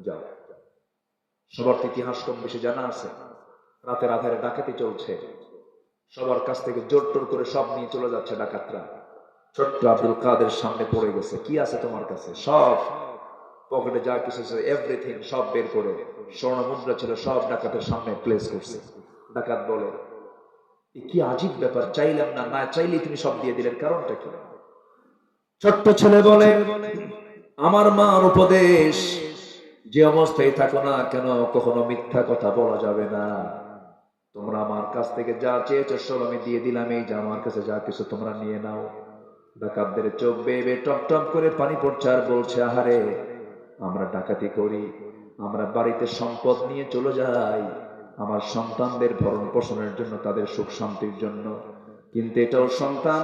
যাও, সবার তো ইতিহাস কম বেশি জানা আছে, রাতের আধারে ডাকাতি চলছে, সবার কাছ থেকে জোর টোর করে সব নিয়ে চলে যাচ্ছে ডাকাতরা। ছোট্ট আব্দুল কাদের সামনে পড়ে গেছে, কি আছে তোমার কাছে? সব পকেটে যা কিছু ছিল এভরিথিং সব বের করে, স্বর্ণ মুদ্রা ছিল সব ডাকাতের সামনে প্লেস করছে। ডাকাত বলে, কি আজীব ব্যাপার, চাইলাম না, না চাইলেই তুমি সব দিয়ে দিলেন, কারণটা কি? ছোট্ট ছেলে বলে, আমার মার উপদেশ, যে অবস্থায় থাকো না কেন কখনো মিথ্যা কথা বলা যাবে না। তোমরা আমার কাছ থেকে যা চেয়েছো সব আমি দিয়ে দিলাম, এই যে আমার কাছে যা কিছু তোমরা নিয়ে নাও। ডাকাতদের চোখ বেয়ে বেয়ে টপ টপ করে পানি পড়ছে আর বলছে, আহারে, আমরা ডাকাতি করি, আমরা বাড়িতে সম্পদ নিয়ে চলে যাই আমার সন্তানদের ভরণ পোষণের জন্য, তাদের সুখ শান্তির জন্য, কিন্তু এটাও সন্তান,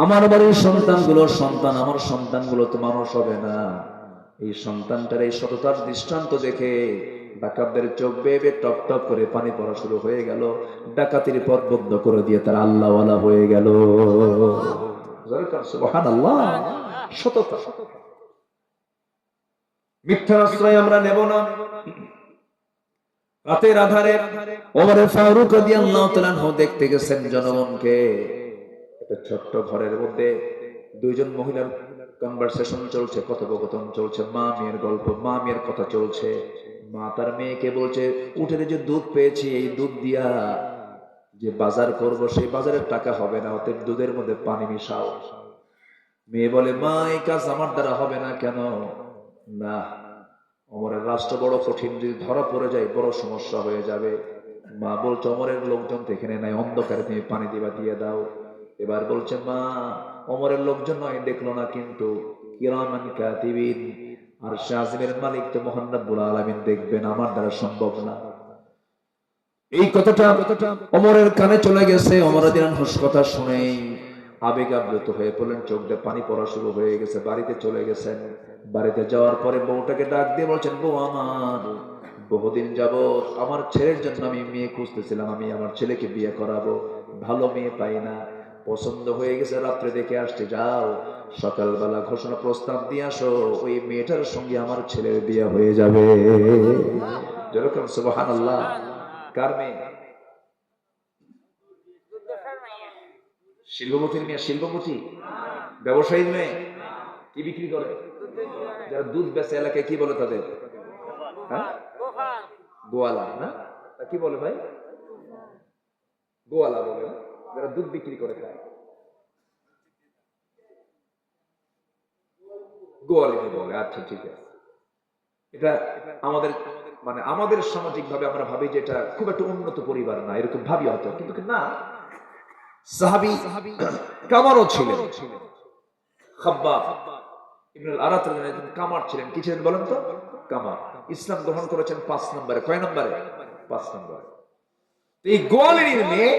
আমার বাড়ির সন্তানগুলোর সন্তান, আমার সন্তানগুলো তো মানুষ হবে না। এই সন্তানটার এই সততার দৃষ্টান্ত দেখে ডাকাতদের চোখ বেয়ে বেয়ে টপ টপ করে পানি পড়া শুরু হয়ে গেল। ডাকাতির পথ বন্ধ করে দিয়ে তারা আল্লাহওয়ালা হয়ে গেল। সুবহানাল্লাহ। সততা, মিথ্যার আশ্রয় আমরা নেব না। রাতের আধারে ওমর ফারুক রাদিয়াল্লাহু তাআলা আনহু দেখতে গেছেন জনগণকে। একটা ছোট্ট ঘরের মধ্যে দুইজন মহিলার কনভারসেশন চলছে, কথোপকথন চলছে, মা মেয়ের গল্প, মা মেয়ের কথা চলছে। মা তার মেয়েকে বলছে, উঠে যে দুধ পেয়েছি, এই দুধ দিয়া যে বাজার করব সেই বাজারের টাকা হবে না, অতএব দুধের মধ্যে পানি মিশাও। মেয়ে বলে, মা এই কাজ আমার দ্বারা হবে না। কেন? না, ওমরের রাষ্ট্র বড় কঠিন, যদি ধরা পড়ে যায় বড় সমস্যা হয়ে যাবে। মা বলছে, ওমরের লোকজন তো এখানে নাই, অন্ধকারে তুমি পানি দিবা, দিয়ে দাও। এবার বলছে মা, ওমরের লোকজন নয় দেখলো না, কিন্তু কিরামান কাতিবিন, আর শাহজিমের মালিক তো মহান রব্বুল আলামিন দেখবেন, আমার দ্বারা সম্ভব না। এই কথাটা ওমরের কানে চলে গেছে। ওমর রাদিয়াল্লাহু আনহু কথা শুনেই আবেগ আপ্লুত হয়ে পড়লেন, চোখ দিয়ে পানি পড়া শুরু হয়ে গেছে। বাড়িতে চলে গেছেন। বাড়িতে যাওয়ার পরে বউটাকে ডাক দিয়ে বলছেন, বউ আমার, বহুদিন যাবত আমার ছেলের জন্য আমি মেয়ে খুঁজতেছিলাম, আমি আমার ছেলেকে বিয়ে করাবো, ভালো মেয়ে পাই না, পছন্দ হয়ে গেছে, রাত্রে দেখে আসতে, যাও সকালবেলা ঘোষণা প্রস্তাব দিয়ে আসো, ওই মেয়েটার সঙ্গে আমার ছেলের বিয়ে হয়ে যাবে। যেরকম সুবহানাল্লাহ। কার মেয়ে? শিল্পপতির মেয়ে। শিল্পপতি ব্যবসায়ীর মেয়ে। কি বিক্রি করে? যারা দুধ বেচে এলাকায় কি বলে তাদের? হ্যাঁ, গোয়ালা না? কি বলে ভাই? গোয়ালা বলে না? যারা দুধ বিক্রি করে খায়, গোয়ালিনী বলে। আচ্ছা, ঠিক আছে। এটা আমাদের মানে আমাদের সামাজিক ভাবে আমরা ভাবি যে এটা খুব একটা উন্নত পরিবার না, এরকম ভাবি হয়তো, কিন্তু না। সাহাবী কামারও ছিলেন, খাব্বাব ইবনুল আরাত একজন কামার ছিলেন। কি ছিলেন বলেন তো? কামার। ইসলাম গ্রহণ করেছেন 5 নম্বরে। কয় নম্বরে? 5 নম্বরে। এই গোয়ালিনীর মেয়ে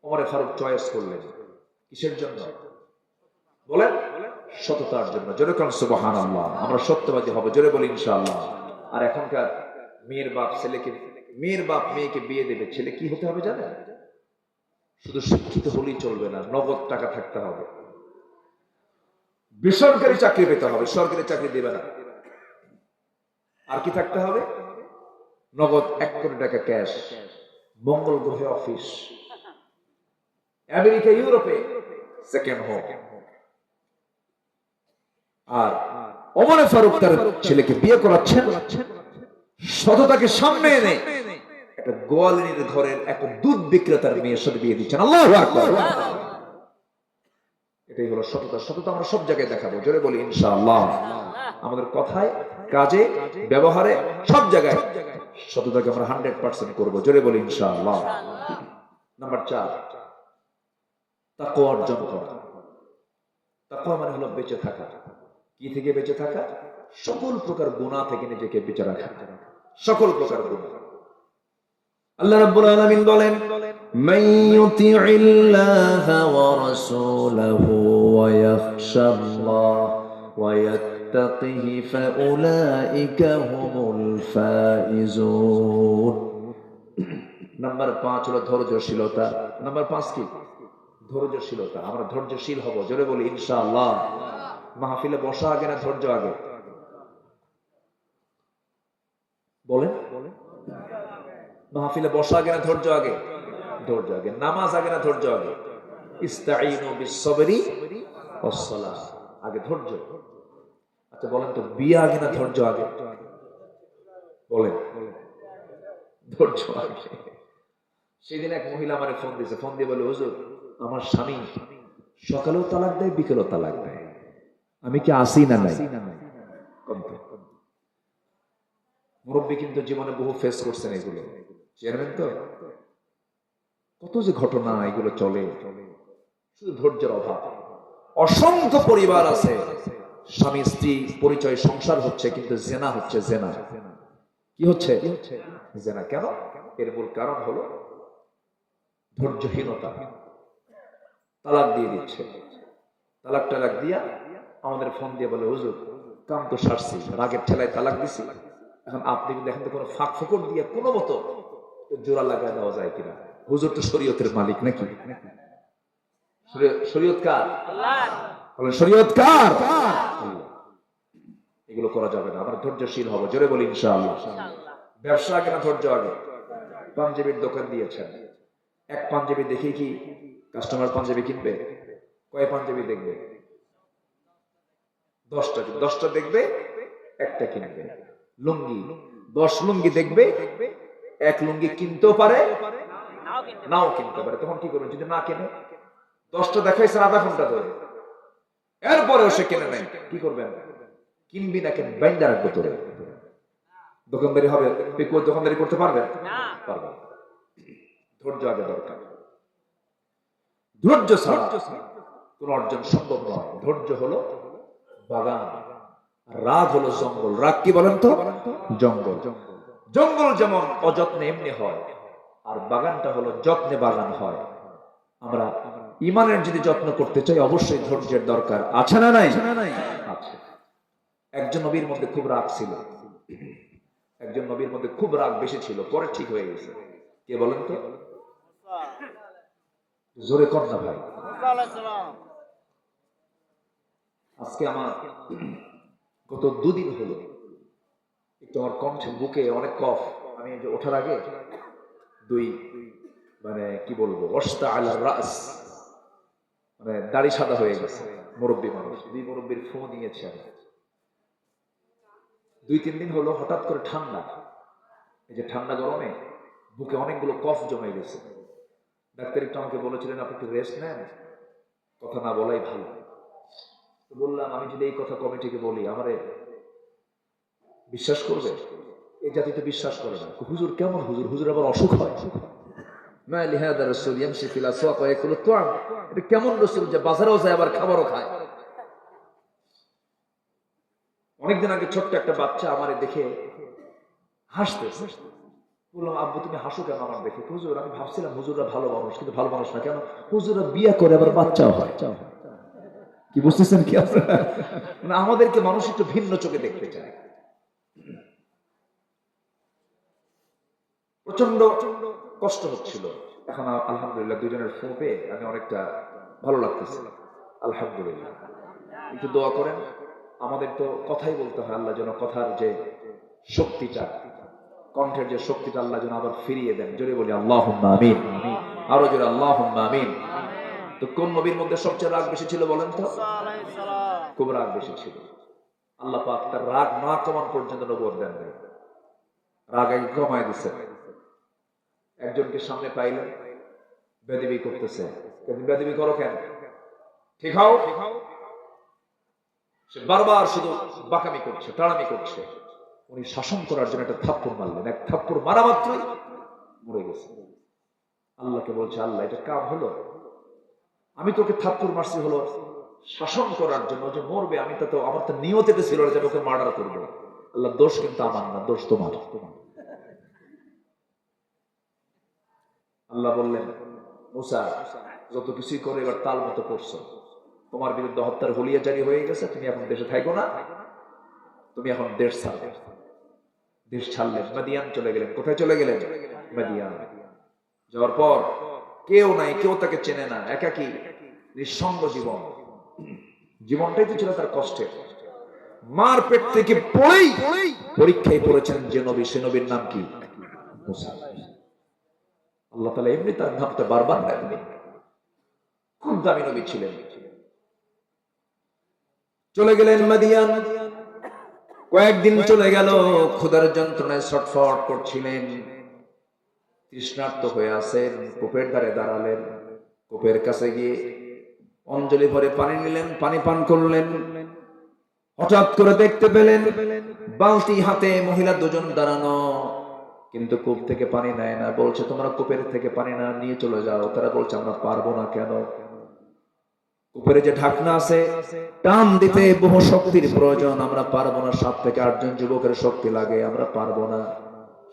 ওমর ফারুক চয়েস করলেন। কিসের জন্য বলেন? সততার জন্য। জোরে কোন সুবহানাল্লাহ। আমরা সত্যবাদী হব, জোরে বলি ইনশাআল্লাহ। আর এখনকার মেয়ের বাপ মেয়েকে বিয়ে দেবে, ছেলে কি হতে হবে জানেন? শুধু শিক্ষিত হলেই চলবে না, নগদ টাকা থাকতে হবে, বেসরকারি চাকরি পেতে হবে, সরকারি চাকরি দেবে না। আর কি থাকতে হবে? নগদ 1 কোটি টাকা ক্যাশ, মঙ্গল গ্রহে অফিস, আমেরিকা ইউরোপে সেকেন্ড হোম। আর ওমর ফারুক তার ছেলেকে বিয়ে করাচ্ছেন, সততাকে সামনে এনে একটা গোয়ালিনীর ঘরের একটা দুধ বিক্রেতার মেয়ের সাথে বিয়ে দিচ্ছেন। আল্লাহু আকবার। এটাই হলো সততা। সততা আমরা সব জায়গায় দেখাবো, জোরে বলি ইনশাআল্লাহ। আমাদের কথায়, কাজে, ব্যবহারে, সব জায়গায় সততাকে আমরা 100% করবো, জোরে বলি ইনশাআল্লাহ। নাম্বার 4, তাকওয়া অর্জন করা। তাকওয়া মানে হলো বেঁচে থাকা। কি থেকে বেঁচে থাকা? সকল প্রকার গুনাহ থেকে নিজেকে বেঁচে রাখা, সকল প্রকার গুনাহ। আল্লাহ রাব্বুল আলামিন বলেন, মান ইউতিইল্লাহা ওয়া রাসূলাহু ওয়া ইয়াখশাল্লাহ ওয়া ইয়াত্তাকিহি ফাউলাইকা হুমুল ফাইজুন। নাম্বার 5 হলো ধৈর্যশীলতা। নাম্বার 5 কি? ধৈর্যশীলতা। আমরা ধৈর্যশীল হব, জোরে বলি ইনশাআল্লাহ। মাহফিলে বসা আগে না ধৈর্য আগে? বলেন, মাহফিলে বসা আগে না ধৈর্য আগে? ধৈর্য আগে। নামাজ আগে না ধৈর্য আগে? ইস্তাঈনু বিস-সাবরি ওয়াস-সালাহ, আগে ধৈর্য। আচ্ছা বলেন তো, বিয়ে আগে না ধৈর্য আগে? বলেন, ধৈর্য আগে। সেদিন এক মহিলা আমারে ফোন দিয়েছে, ফোন দিয়ে বলে, হুজুর আমার স্বামী সকালেও তালাক দেয়, বিকেলেও তালাক দেয়, আমি কি আসি না নাই? মুরব্বী কিন্তু জীবনে বহু ফেস করছেন এগুলো, চেয়ারম্যান তো, কত যে ঘটনা এগুলো চলে, শুধু ধৈর্যের অভাব। অসংখ্য পরিবার আছে স্বামী স্ত্রী পরিচয় সংসার হচ্ছে, কিন্তু জেনা হচ্ছে। জেনা কি হচ্ছে? জেনা। কেন? এর মূল কারণ হলো ধৈর্যহীনতা। তালাক দিয়ে দিচ্ছে, তালাক টালাক দিয়া আমাদের ফোন দিয়ে বলে, হুজুর কাম তো সারছি, রাগের ঠেলায় তালাক দিছি, এখন আপনি দেখেন তো কোনো ফাঁক ফোকর দিয়ে কোনো মতো জোড়া লাগায় দেওয়া যায় কিনা। হুজুর তো শরীয়তের মালিক নাকি? শরীয়ত কার? আল্লাহর। শরীয়ত কার? এগুলো করা যাবে না। আমরা ধৈর্যশীল হব, জোরে বলি ইনশাআল্লাহ। ব্যবসা আগে না ধৈর্য আগে? পাঞ্জাবির দোকান দিয়েছেন, এক পাঞ্জাবি দেখে কি কাস্টমার পাঞ্জাবি কিনবে? কয় পাঞ্জাবি দেখবে? 10টা। 10টা দেখবে, একটা কিনবে। লুঙ্গি 10 লুঙ্গি দেখবে, এক লুঙ্গি কিনতেও পারে, নাও কিনতে পারে। তখন কি করবেন? যদি না কেনে, 10টা দেখাইছে আধা ঘন্টা ধরে, এরপরেও সে কেনে নাই, কি করবেন? কিনবি না কেন? বাইন্দা রাখবে তোরে। দোকানদারি হবে? দোকানদারি করতে পারবেন? পারবে। ধৈর্য আগে দরকার। ধৈর্য ছাড়া কোন অর্জন সম্ভব নয়। ধৈর্য হলো বাগান, রাগ হলো জঙ্গল। রাগ কি বলেন তো? জঙ্গল। জঙ্গল যেমন অযত্নে এমনি হয়, আর বাগানটা হলো যত্নে বাগান হয়। আমরা ইমানের যদি যত্ন করতে চাই, অবশ্যই ধৈর্যের দরকার আছে না নাই? আছে। একজন নবীর মধ্যে খুব রাগ ছিল, একজন নবীর মধ্যে খুব রাগ বেশি ছিল, পরে ঠিক হয়ে গেছে। কে বলেন তো? জোরে কর না ভাই। আজকে আমার গত 2 দিন হলো একটু আমার কণ্ঠে বুকে অনেক কফ। আমি ওঠার আগে মানে কি বলবো, অস্তা আলা রাস, মানে দাড়ি সাদা হয়ে গেছে। মুরব্বী মানুষ, 2 মুরব্বীর ফোন নিয়েছে। 2-3 দিন হলো হঠাৎ করে ঠান্ডা, এই যে ঠান্ডা গরমে বুকে অনেকগুলো কফ জমে গেছে। ডাক্তার একটু আমাকে বলেছিলেন আপনি একটু রেস্ট নেন, কথা না বলাই ভালো। তো বললাম, আমি যদি এই কথা কমিটিকে বলি আমারে বিশ্বাস করবে? এই জাতি তো বিশ্বাস করে না। হুজুর কেমন হুজুর? হুজুর আবার অসুখ হয়? এটা কেমন রসুল যে বাজারেও যায় আবার খাবারও খায়? অনেকদিন আগে ছোট্ট একটা বাচ্চা আমারে দেখে হাসতে। বললাম, আব্বু তুমি হাসো কেন আমার দেখে? হুজুর আমি ভাবছিলাম হুজুররা ভালো মানুষ, কিন্তু ভালো মানুষ না। কেন? হুজুররা বিয়ে করে আবার বাচ্চাও হয়। কি বুঝতেছেন কি আপনারা? মানে আমাদেরকে মানুষ একটু ভিন্ন চোখে দেখতে চায়। প্রচন্ড কষ্ট হচ্ছিল। এখন আলহামদুলিল্লাহ 2 জনের ফোন পেয়ে আমি অনেকটা ভালো লাগতেছে, আলহামদুলিল্লাহ। একটু দোয়া করেন। আমাদের তো কথাই বলতে হয়, আল্লাহ যেন কথার যে শক্তিটা, কণ্ঠের যে শক্তিটা আল্লাহ যেন আবার ফিরিয়ে দেন। জোরে বলি আল্লাহুম্মা আমিন। আরো জোরে আল্লাহুম্মা আমিন। তো কোন নবীর মধ্যে সবচেয়ে রাগ বেশি ছিল বলেন তো? খুব রাগ বেশি ছিল। আল্লাহ পাক তার রাগ না কমান পর্যন্ত নবুয়ত দেন নাই, রাগ আগে কমায় দিছে। একজনকে সামনে পাইলেন বেদবি করতেছে, কিন্তু বেদবি করো কেন? ঠিক হও। সে বারবার শুধু বাকামি করছে, টাড়ামি করছে। উনি শাসন করার জন্য একটা থাপ্পড় মারলেন, এক থাপ্পড় মারা মাত্রই মরে গেছে। আল্লাহকে বলছে, আল্লাহ এটা কাম হলো? আমি তোকে থাপ্পড় মারছি হলো শাসন করার জন্য, যে মরবে আমি তো, আমার তো নিয়তে ছিল যে ওকে মার্ডার করবো। আল্লাহ দোষ কিন্তু আমার না, দোষ তোমার। আল্লাহ বললেন, মুসা যত কিছুই করে এবার তাল মতো করছো, তোমার বিরুদ্ধে হত্যার হুলিয়া জারি হয়ে গেছে, তুমি এখন দেশে থাকো না, তুমি এখন দেশ ছাড়বে। দেশ ছাড়লেন, মাদিয়ান চলে গেলেন। কোথায় চলে গেলেন? মাদিয়ান। যাওয়ার পর কেউ নাই, কেউ তাকে চেনে না, একাকী নিঃসঙ্গ জীবন। জীবনটাই তো ছিল তার কষ্টের। মার পেট থেকে পড়েই পরীক্ষায় পড়েছেন যে নবী, সে নবীর নাম কি? মুসা। আল্লাহ তাআলা এমনি তার নামটা বারবার নেননি, খুব দামি নবী ছিলেন। চলে গেলেন মাদিয়ান। কয়েকদিন চলে গেল, ক্ষুধার যন্ত্রণায় ছটফট করছিলেন, তৃষ্ণার্ত হয়ে আছেন। কূপের ধারে দাঁড়ালেন, কূপের কাছে গিয়ে অঞ্জলি ভরে পানি নিলেন, পানি পান করলেন। হঠাৎ করে দেখতে পেলেন বালতি হাতে মহিলা দুজন দাঁড়ানো, কিন্তু কূপ থেকে পানি নেয় না। বলছে, তোমরা কূপের থেকে পানি না নিয়ে চলে যাও। তারা বলছে, আমরা পারবো না। কেন? কূপের যে ঢাকনা আছে, টান দিতে বহু শক্তির প্রয়োজন, আমরা পারবো না। 7 থেকে 8 জন যুবকের শক্তি লাগে, আমরা পারবো না।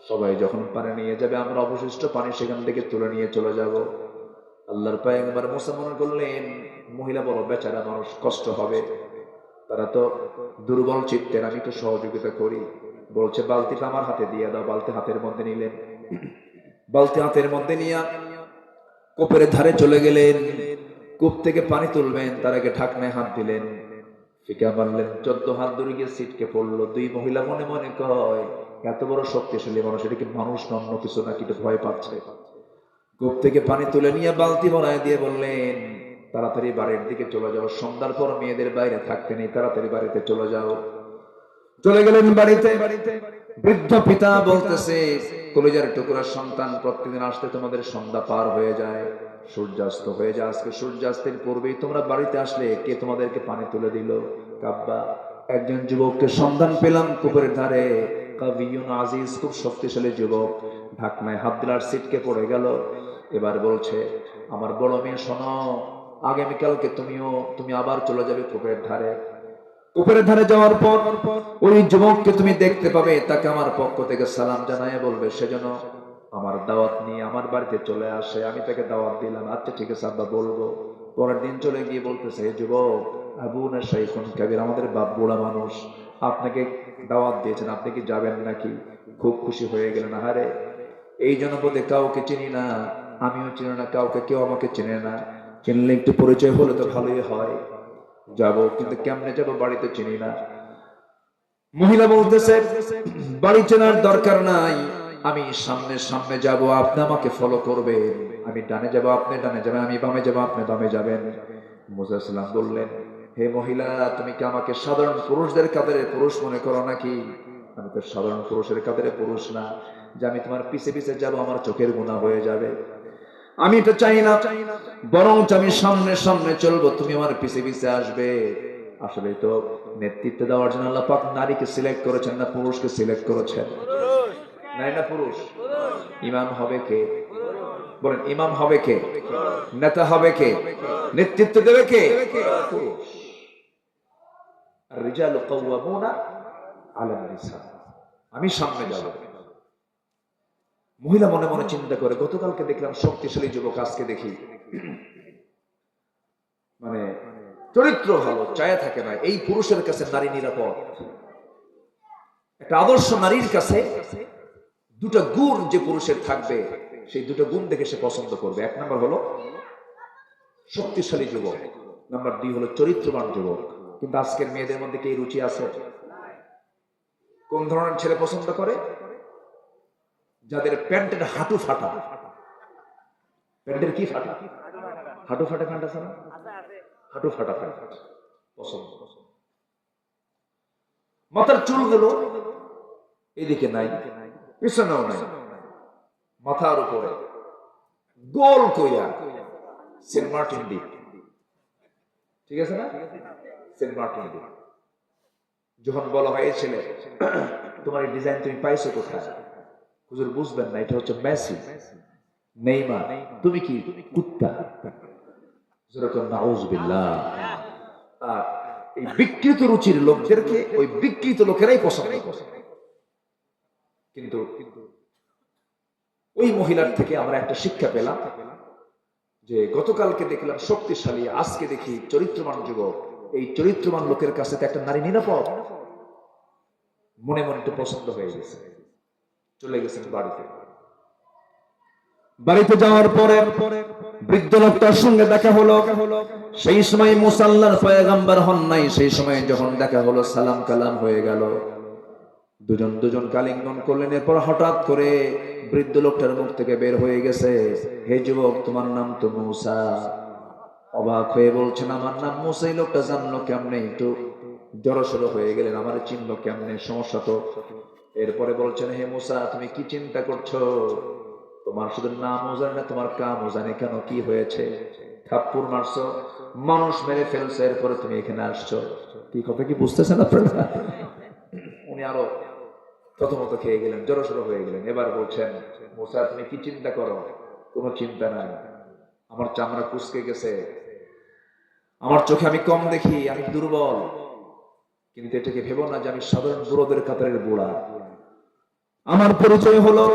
সবাই যখন পানি নিয়ে যাবে, আমরা অবশিষ্ট পানি সেখান থেকে তুলে নিয়ে চলে যাব। আল্লাহর পয়গম্বর মুসা মনে করলেন, মহিলা বড় বেচারা মানুষ, কষ্ট হবে, তারা তো দুর্বল চিত্তের, আমি তো সহযোগিতা করি। বলছে, বালতিটা আমার হাতে দিয়ে দাও। বালতি হাতের মধ্যে নিলেন, বালতি হাতের মধ্যে নিয়ে কূপের ধারে চলে গেলেন। কূপ থেকে পানি তুলবেন, তার আগে ঢাকনায় হাত দিলেন, ফিকা মারলেন। 14 হাত দূরে গিয়ে ছিটকে পড়লো। 2 মহিলা মনে মনে কয়, এত বড় শক্তিশালী মানুষ, এটা কি মানুষ না অন্য কিছু নাকি? তো ভয় পাচ্ছে। কূপ থেকে পানি তুলে নিয়ে বালতি ভরায় দিয়ে বললেন, তাড়াতাড়ি বাড়ির দিকে চলে যাও, সন্ধ্যার পর মেয়েদের বাইরে থাকতে নেই, তাড়াতাড়ি বাড়িতে চলে যাও। চলে গেলেন বাড়িতে। বৃদ্ধ পিতা বলতেছে, কলিজার টুকরার সন্তান, প্রতিদিন আসতে তোমাদের সন্ধ্যা পার হয়ে যায়, সূর্যাস্ত হয়ে যায়। আজকে সূর্যাস্তের পূর্বেই তোমরা বাড়িতে আসলে, কে তোমাদেরকে পানি তুলে দিল? কাব্বা। একজন যুবককে সন্ধান পেলাম কূপের ধারে, কাবিয়ুন আজিজ, খুব শক্তিশালী যুবক। ঢাকনায় হাত দিলার ছিটকে পড়ে গেল। এবার বলছে, আমার বড় মেয়ে, শোনো, আগামীকালকে তুমি আবার চলে যাবে কূপের ধারে। কূপের ধারে যাওয়ার পর ওই যুবককে তুমি দেখতে পাবে, তাকে আমার পক্ষ থেকে সালাম জানায় বলবে, সেজন্য আমার দাওয়াত নিয়ে আমার বাড়িতে চলে আসে। আমি তাকে দাওয়াত দিলাম। আচ্ছা ঠিক আছে আব্বা, বলবো। পরের দিন চলে গিয়ে বলতেছে, যুবক, আবু না শাইখুন কাবীর, আমাদের বাপ বুড়া মানুষ, আপনাকে দাওয়াত দিয়েছেন, আপনি কি যাবেন নাকি? খুব খুশি হয়ে গেলেন। আরে, এই জনপদে কাউকে চিনি না, আমিও চিনি না কাউকে, কেউ আমাকে চেনে না, চিনলে একটু পরিচয় হলে তো ভালোই হয়। যাব, কিন্তু কেমনে যাব, বাড়িতে চিনি না। মহিলা বলতেছে, বাড়ি চেনার দরকার নাই, আমি সামনে সামনে যাব, আপনি আমাকে ফলো করবেন। আমি ডানে যাব, আপনি ডানে যাবেন, আমি বামে যাব, আপনি বামে যাবেন। মুসা সাল্লাম বললেন, হে মহিলা, তুমি কি আমাকে সাধারণ পুরুষদের কাতারে পুরুষ মনে করো নাকি? আমি তো সাধারণ পুরুষের কাতারে পুরুষ না, যে আমি তোমার পিছে পিছে যাব, আমার চোখের গুনাহ হয়ে যাবে। আমি এটা চাই না, বরং আমি সামনে সামনে চলবো, তুমি আমার পিছে পিছে আসবে। আসলে তো নেতৃত্ব দেওয়ার জন্য আল্লাহ পাক নারীকে সিলেক্ট করেছেন, না পুরুষকে সিলেক্ট করেছেন? নারী না পুরুষ? ইমাম হবে কে? বলেন, ইমাম হবে কে? নেতা হবে কে? নেতৃত্ব দেবে কে? পুরুষ। আর রিজালু কাওয়ামুনা আলা নিসা। আমি সামনে যাব। মহিলা মনে মনে চিন্তা করে, গতকালকে দেখলাম শক্তিশালী যুবক, আজকে দেখি মানে চরিত্র ভালো, চায়া থাকে না। এই পুরুষের কাছে নারী নিরাপদ। একটা আদর্শ নারীর কাছে 2টা গুণ যে পুরুষের থাকবে, সেই 2টা গুণ দেখে সে পছন্দ করবে। 1 নাম্বার হলো শক্তিশালী যুবক, নাম্বার 2 হলো চরিত্রবান যুবক। কিন্তু আজকের মেয়েদের মধ্যে কি রুচি আছে? কোন ধরনের ছেলে পছন্দ করে? যাদের প্যান্টের হাঁটু ফাটা। প্যান্টের কি ফাটা? হাঁটু ফাটা প্যান্ট আছে না? হাঁটু ফাটা প্যান্ট পছন্দ। মাথার চুলগুলো এদিকে নাই, পিছনেও নাই, মাথার উপরে গোল কইয়া সেন্ট মার্টিন দ্বীপ, ঠিক আছে না? সেন্ট মার্টিন দ্বীপ। যখন বলা হয়, ছেলে, তোমার এই ডিজাইন তুমি পাইছো কোথায়? হুজুর বুঝবেন না, এটা হচ্ছে মেসি, নেইমার, তুমি কি কুত্তা? যেরকম নাউজুবিল্লাহ। আর এই বিকৃত রুচির লোকদেরকে ওই বিকৃত লোকেরাই পছন্দ করে। কিন্তু ওই মহিলার থেকে আমরা একটা শিক্ষা পেলাম, যে গতকালকে দেখলাম শক্তিশালী, আজকে দেখি চরিত্রবান যুবক। এই চরিত্রবান লোকের কাছে তো একটা নারী নিরাপদ। মনে মনে একটু পছন্দ হয়ে গেছে, চলে গেছেন বাড়িতে। বাড়িতে যাওয়ার পরে বৃদ্ধ লোকটার সঙ্গে দেখা হলো। সেই সময় মুসা আল্লাহর পয়গম্বর হন নাই, সেই সময় যখন দেখা হলো সালাম কালাম হয়ে গেল, দুজন কালিঙ্গন করলেন। এরপর হঠাৎ করে বৃদ্ধ লোকটার মুখ থেকে বের হয়ে গেছে, হে যুবক, তোমার নাম তো মুসা। অবাক হয়ে বলছেন, আমার নাম মুসা। এই লোকটা জানলো কেমনে? একটু জড়সড় হয়ে গেলেন, আমার চিনলো কেমনে? সমস্যা তো। এরপরে বলছেন, হে মুসা, তুমি কি চিন্তা করছো? তোমার শুধু নামও জানে না, তোমার কামও জানে। কেন, কি হয়েছে? থাপ্পড় মারছো, মানুষ মেরে ফেলছে, এরপরে তুমি এখানে আসছো। কি কথা কি বুঝতেছেন আপনারা? উনি আরো প্রথমত খেয়ে গেলেন, জড়সড় হয়ে গেলেন। এবার বলছেন, মুসা, তুমি কি চিন্তা করো? কোনো চিন্তা নাই, আমার চামড়া কুচকে গেছে, আমার চোখে আমি কম দেখি, আমি দুর্বল, কিন্তু এটাকে ভেবো না যে আমি সাধারণ বুড়োদের কাতারের বুড়া। আমার পরিচয় হলো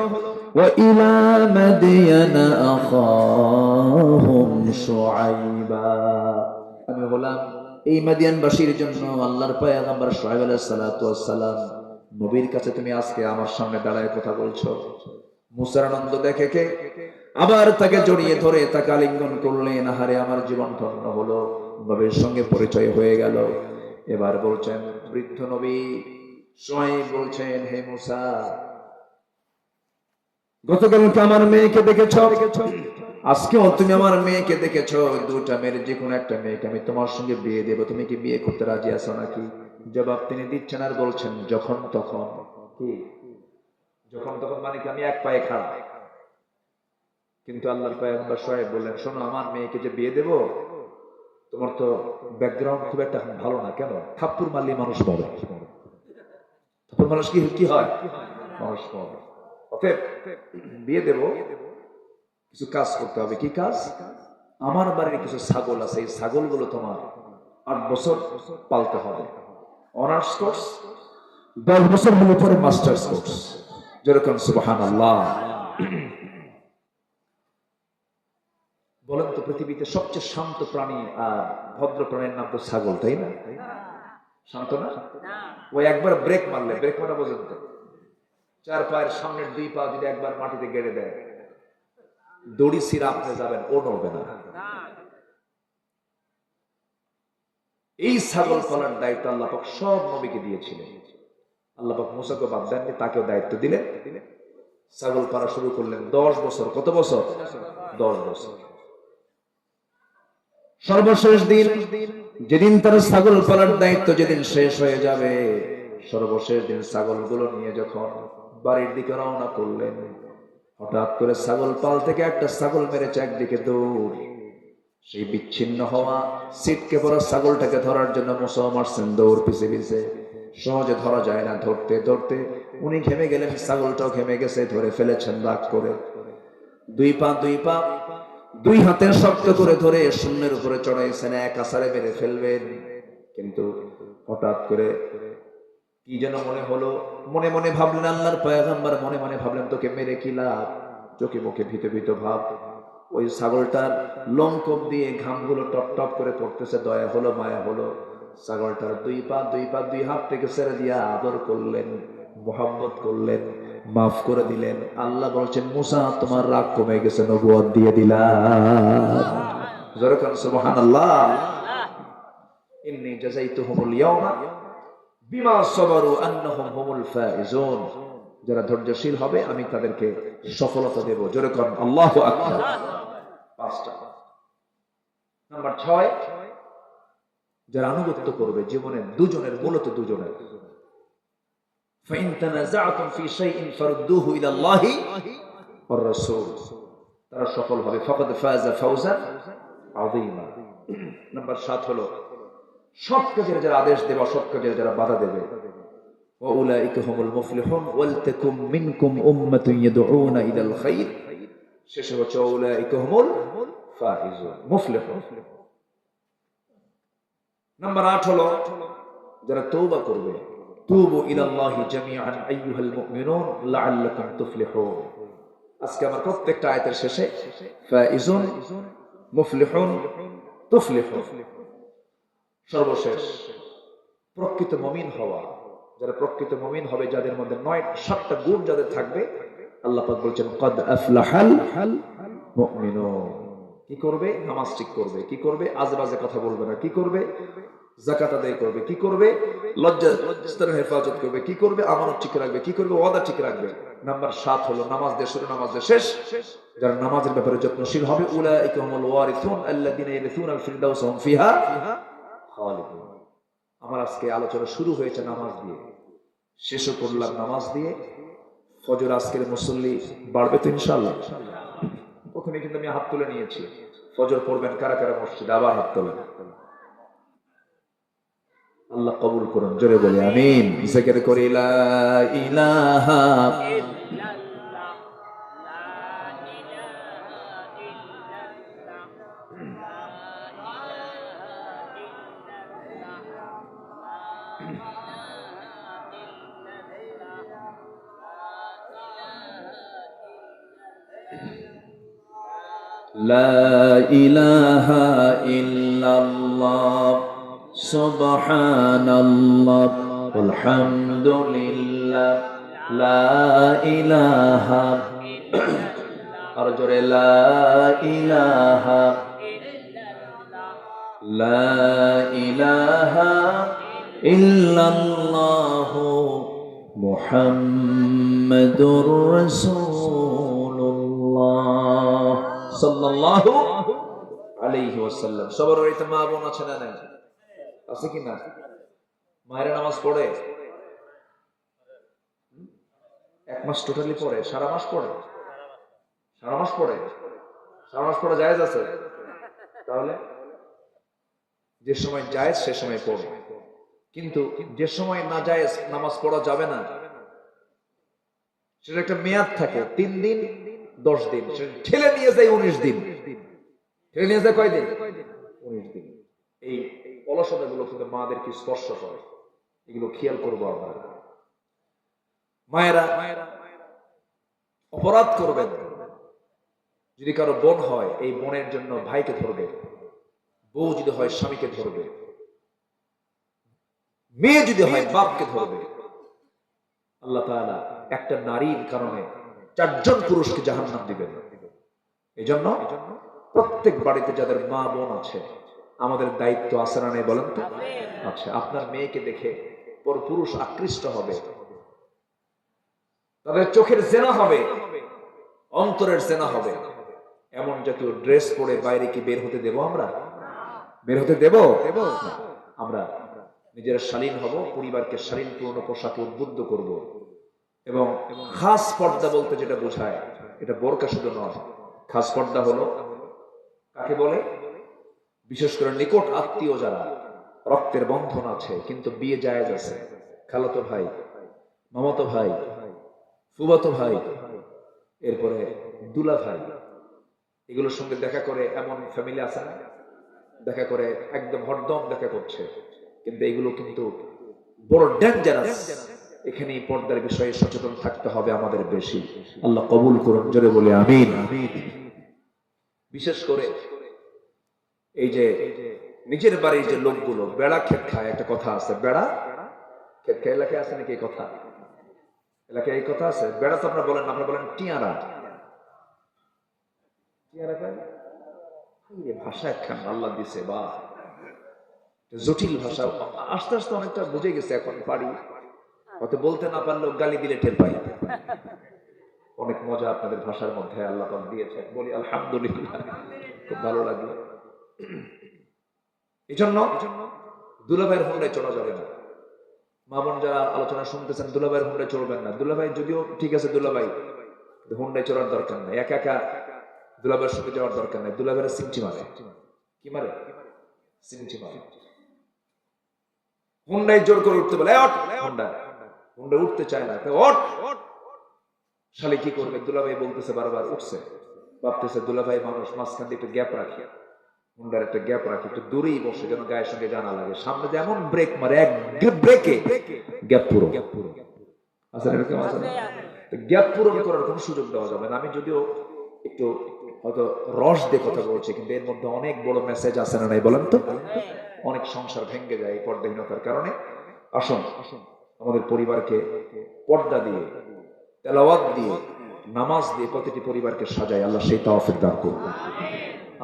وَإِلَى مَدْيَنَ أَخَاهُمْ شُعَيْبًا। আমি হলাম এই মাদিয়ানবাসীর জন্য আল্লাহর পয়গম্বর শুআয়ব আলাইহিস সালাতু ওয়াস সালাম। নবীর কাছে তুমি আজকে আমার সামনে দাঁড়ায় কথা বলছো। মুসার আনন্দ দেখে কে আবার তাকে জড়িয়ে ধরে তাকে আলিঙ্গন করলেন। আহারে, আমার জীবন ধন্য হলো, নবীর সঙ্গে পরিচয় হয়ে গেল। এবার বলছেন বৃদ্ধ নবী শুআয়ব, বলছেন, হে মুসা, গতকালকে আমার মেয়েকে দেখেছ, আজকেও তুমি আমার মেয়েকে দেখেছ। দুটা মেয়ের যে কোনো একটা মেয়েকে আমি তোমার সঙ্গে বিয়ে দেব, তুমি কি বিয়ে করতে রাজি আছো নাকি? জবাব তিনি দিচ্ছেন আর বলছেন, যখন তখন। কি যখন তখন মানে কি? আমি এক পায়ে খাড়া। কিন্তু আল্লাহর পয়গম্বর শুআয়ব বললেন, শোনো, আমার মেয়েকে যে বিয়ে দেব, তোমার তো ব্যাকগ্রাউন্ড খুব একটা ভালো না। কেন? থাপ্পড় মারলে মানুষ মরে। থাপ্পড় মানুষ কি হয়? মানুষ মরে। অতএব বিয়ে দেব, কিছু কাজ করতে হবে। কি কাজ? আমার বাড়ির কিছু ছাগল আছে, এই ছাগলগুলো তোমার 8 বছর পালতে হবে। অনার্স কোর্স, 10 বছর হলে পরে মাস্টার্স কোর্স। যেরকম সুবহানাল্লাহ। বলেন তো, পৃথিবীতে সবচেয়ে শান্ত প্রাণী আর ভদ্র প্রাণীর নাম তো ছাগল, তাই না? শান্ত না? ওই একবার ব্রেক মারলে, ব্রেক মারা বোঝেন তো, 4 পায়ের সামনের 2 পা যদি একবার মাটিতে গেড়ে দেয়, দড়ি ছিঁড়া আপনি যাবেন, ও নড়বে না। এই ছাগল পালার দায়িত্ব আল্লাহ পাক সব নবীকে দিয়েছিলেন। আল্লাহ পাক মুসাকে বাদ দেননি, তাকেও দায়িত্ব দিলেন। ছাগল পালা শুরু করলেন 10 বছর। কত বছর? 10 বছর। সর্বশেষ দিন, যেদিন তার ছাগল পালার দায়িত্ব যেদিন শেষ হয়ে যাবে, সর্বশেষ দিন ছাগলগুলো নিয়ে যখন বাড়ির দিকে রওনা করলেন, হঠাৎ করে ছাগল পাল থেকে একটা ছাগল মেরেছে একদিকে দৌড়। সেই বিচ্ছিন্ন হওয়া সিটকে পড়া ছাগলটাকে ধরার জন্য মুসা মারছেন দৌড় পিছে পিছে। সহজে ধরা যায় না, ধরতে ধরতে উনি ঘেমে গেলেন, ছাগলটাও ঘেমে গেছে, ধরে ফেলেছেন রাগ করে। 2 পা 2 হাতের শক্ত করে ধরে শূন্যের উপরে চড়াইছেন, এক আছাড়ে মেরে ফেলবেন। কিন্তু হঠাৎ করে কি যেন মনে হলো, মনে মনে ভাবলেন আল্লাহর পয়গম্বর, মনে মনে ভাবলেন, তোকে মেরে কি লাভ? চোখে মুখে ভীত ভীত ভাব। ওই ছাগলটার লোমকূপ দিয়ে ঘামগুলো টপ টপ করে পড়তেছে। দয়া হলো, মায়া হলো। ছাগলটার 2 পা 2 হাত থেকে ছেড়ে দিয়ে আদর করলেন, মোহাম্মত করলেন, মাফ করে দিলেন। আল্লাহ বলছেন, মুসা, তোমার রাগ কমে গেছে, নবুয়ত দিয়ে দিলাম। জোরে কান সুবহানাল্লাহ। ইন্নী জাযাইতুহুমুল ইয়াওমা বিমা সাবারু আন্নাহুম হুমুল ফাইজুন। যারা ধৈর্যশীল হবে আমি তাদেরকে সফলতা দেব। জোরে কান আল্লাহু আকবার। 5টা। নাম্বার 6, যারা আনুগত্য করবে জীবনে দুজনের, মূলত দুজনের। ফাইন তানাযাআতুম ফি শাইইন ফারুদ্দুহু ইলা আল্লাহি ওয়ার রাসূল। তারা সফল হবে। ফাকাদ ফাযা ফাওজান আযীমা। নাম্বার 7 হলো সৎ কাজের যারা আদেশ দেবে, অসৎ কাজের যারা বাধা দেবে। ওয়া উলাইকা হুমুল মুফলিহুন ওয়ালতাকুম মিনকুম উম্মাতুন ইয়াদউনা ইলাল খায়র। শেষে হচ্ছে উলাইকা হুমুল ফাইজুন, মুফলিহুন। নাম্বার 8 হলো যারা তওবা করবে। তুবু ইলাল্লাহি জামিআন আইয়ুহাল মুমিনুন লাআল্লাকুম তুফলিহুন। আজকে আমার প্রত্যেকটা আয়াতের শেষে ফাইজুন, মুফলিহুন, তুফলিহুন। সর্বশেষ প্রকৃত মুমিন হওয়া। যারা প্রকৃত মুমিন হবে, যাদের মধ্যে 7টা গুণ যাদের থাকবে, আল্লাহ পাক বলছেন কদ আফলাহাল মুমিনুন। কি করবে? নামাজ ঠিক করবে। কি করবে? আজেবাজে কথা বলবে না। কি করবে? যাকাত আদায় করবে। কি করবে? লজ্জাস্থানের হেফাজত করবে। কি করবে? আমানত ঠিক রাখবে। কি করবে? ওয়াদা ঠিক রাখবে। নাম্বার 7 হলো নামাজ দিয়ে শুরু, নামাজ দিয়ে শেষ। যারা নামাজের ব্যাপারে যত্নশীল হবে, উলাইকা হুমুল ওয়ারিসুন আল্লাযীনা ইয়ারিসুনাল ফিরদাউস হুম ফিহা খালিদুন। আমার আজকে আলোচনা শুরু হয়েছে নামাজ দিয়ে, শেষও করলাম নামাজ দিয়ে। ফজর আজকের মুসল্লি বাড়বে তো ইনশাআল্লাহ। প্রথমে কিন্তু আমি হাত তুলে নিয়েছি। ফজর পড়বেন কারা কারা মসজিদে? আবার হাত তোলেন। আল্লাহ কবুল করুন, জোরে বলি আমিন। জিকির করি লা ইলাহা লা ইলাহা ইল্লাল্লাহ সুবহানাল্লাহ আলহামদুলিল্লাহ লা ইলাহা আর জোরে লা ইলাহা ইল্লাল্লাহ মুহাম্মাদুর রাসূলুল্লাহ সাল্লাল্লাহু আলাইহি ওয়াসাল্লাম। সবার বাড়িতে মা বোন আছে না নাই? আছে কি না? মায়ের নামাজ পড়ে? এক মাস টোটালি পড়ে? সারা মাস পড়ে? সারা মাস পড়ে? সারা মাস পড়া জায়েজ আছে? তাহলে যে সময় জায়েজ সে সময় পড়ে, কিন্তু যে সময় না জায়েজ নামাজ পড়া যাবে না সেটা একটা মেয়াদ থাকে। 3 দিন 10 দিন, ঠেলে নিয়ে যায় 19 দিন। ঠেলে নিয়ে যায় কয় দিন? 19 দিন। এই অলসতা গুলো কিন্তু মাদেরকে স্পর্শ করে, এগুলো খেয়াল করবো আমরা। মায়েরা অপরাধ করবেন। যদি কারো বোন হয়, এই বোনের জন্য ভাইকে ধরবে। বউ যদি হয় স্বামীকে ধরবে। মেয়ে যদি হয় বাপকে ধরবে। আল্লাহ তাআলা একটা নারীর কারণে 4 জন পুরুষকে জাহান্নাম দিবেন। এই জন্য প্রত্যেক বাড়িতে যাদের মা বোন আছে, আমাদের দায়িত্ব আছে না নেই বলেন তো? আচ্ছা, আপনার মেয়েকে দেখে পর পুরুষ আকৃষ্ট হবে, তাদের চোখের জেনা হবে, অন্তরের জেনা হবে। এমন জাতীয় ড্রেস পরে বাইরে কি বের হতে দেব আমরা? বের হতে দেব? আমরা নিজেরা শালীন হব, পরিবারকে শালীনপূর্ণ পোশাকে উদ্বুদ্ধ করব। এবং খাস পর্দা বলতে যেটা বোঝায়, এটা বোরকা শুধু নয়। খাস পর্দা হলো কাকে বলে? বিশেষ করে নিকট আত্মীয় যারা, রক্তের বন্ধন আছে কিন্তু বিয়ে জায়েজ আছে, খালাতো ভাই, মামাতো ভাই, ফুফাতো ভাই, এরপরে দুলা ভাই, এগুলোর সঙ্গে দেখা করে এমন ফ্যামিলি আছে না? দেখা করে একদম হরদম দেখা করছে, কিন্তু এগুলো কিন্তু বড় ডেঞ্জারাস। এখানে পর্দার বিষয়ে সচেতন থাকতে হবে আমাদের বেশি। আল্লাহ কবুল করুন, জোরে বলি আমিন। বিশেষ করে এই যে নিজের বাড়ির যে লোকগুলো বেড়া ক্ষেত খায়, একটা কথা আছে, বেড়া ক্ষেত খায়। এলাকায় আছে নাকি এই কথা? এলাকায় এই কথা আছে? বেড়া তো আপনারা বলেন, আপনারা বলেন টিয়ারা। টিয়ারা খায় ভাষা একখান আল্লাহ দিছে, বা জটিল ভাষা। আস্তে আস্তে অনেকটা বুঝে গেছে, এখন পারি, হয়তো বলতে না পারলেও গালি দিলে টের পাই। অনেক মজা আপনাদের ভাষার মধ্যে আল্লাহ পাক দিয়েছে, বলি আলহামদুলিল্লাহ, খুব ভালো লাগলো। এই জন্য দুলাভাইয়ের হুন্ডায় চড়া যাবে না। মা বোন যারা আলোচনা শুনতেছেন, দুলাভাইয়ের হুন্ডায় চড়বেন না। দুলাভাই যদিও ঠিক আছে, দুলাভাই হুন্ডায় চড়ার দরকার নাই, একা একা দুলাভাইয়ের সঙ্গে যাওয়ার দরকার নাই। দুলাভাইয়ের সিমটি মারে। কি মারে? সিমটি মারে। হুন্ডায় জোর করে উঠতে বলে, হুন্ডা হুন্ডা উঠতে চায় না, শালি কি করবে? দুলাভাই বলতেছে বারবার, উঠছে, ভাবতেছে দুলাভাই মানুষ, মাঝখান দিয়ে একটু গ্যাপ রাখি, হুন্ডার একটা গ্যাপ রাখি, একটু দূরেই বসে যেন গায়ের সঙ্গে জানা লাগে। সামনে যেমন ব্রেক মারে, এক ব্রেকে গ্যাপ পুরো। আচ্ছা, এরকম আছে না? গ্যাপ পূরণ করার কোনো সুযোগ দেওয়া যাবে না। আমি যদিও একটু হয়তো রস দিয়ে কথা বলছি, কিন্তু এর মধ্যে অনেক বড় মেসেজ আছে না নাই বলেন তো? অনেক সংসার ভেঙে যায় এই পর্দাহীনতার কারণে। আসুন আমাদের পরিবারকে পর্দা দিয়ে, তেলাওয়াত দিয়ে, নামাজ দিয়ে প্রতিটি পরিবারকে সাজায়, আল্লাহ সেই তৌফিক দান করুন।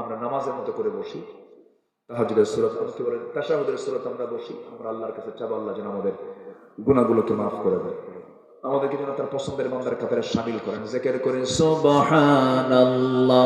আমরা নামাজের মতো করে বসি, তাহাজ্জুদের সূরাত কি বলেন, তাশাহুদের সূরাত আমরা বসি, আমরা আল্লাহর কাছে চাবো আল্লাহ যেন আমাদের গুনাহগুলোকে মাফ করে দেয়, আমাদেরকে যেন তার পছন্দের বান্দার কাতারে শামিল করেন। জিকির করেন সুবহানাল্লাহ।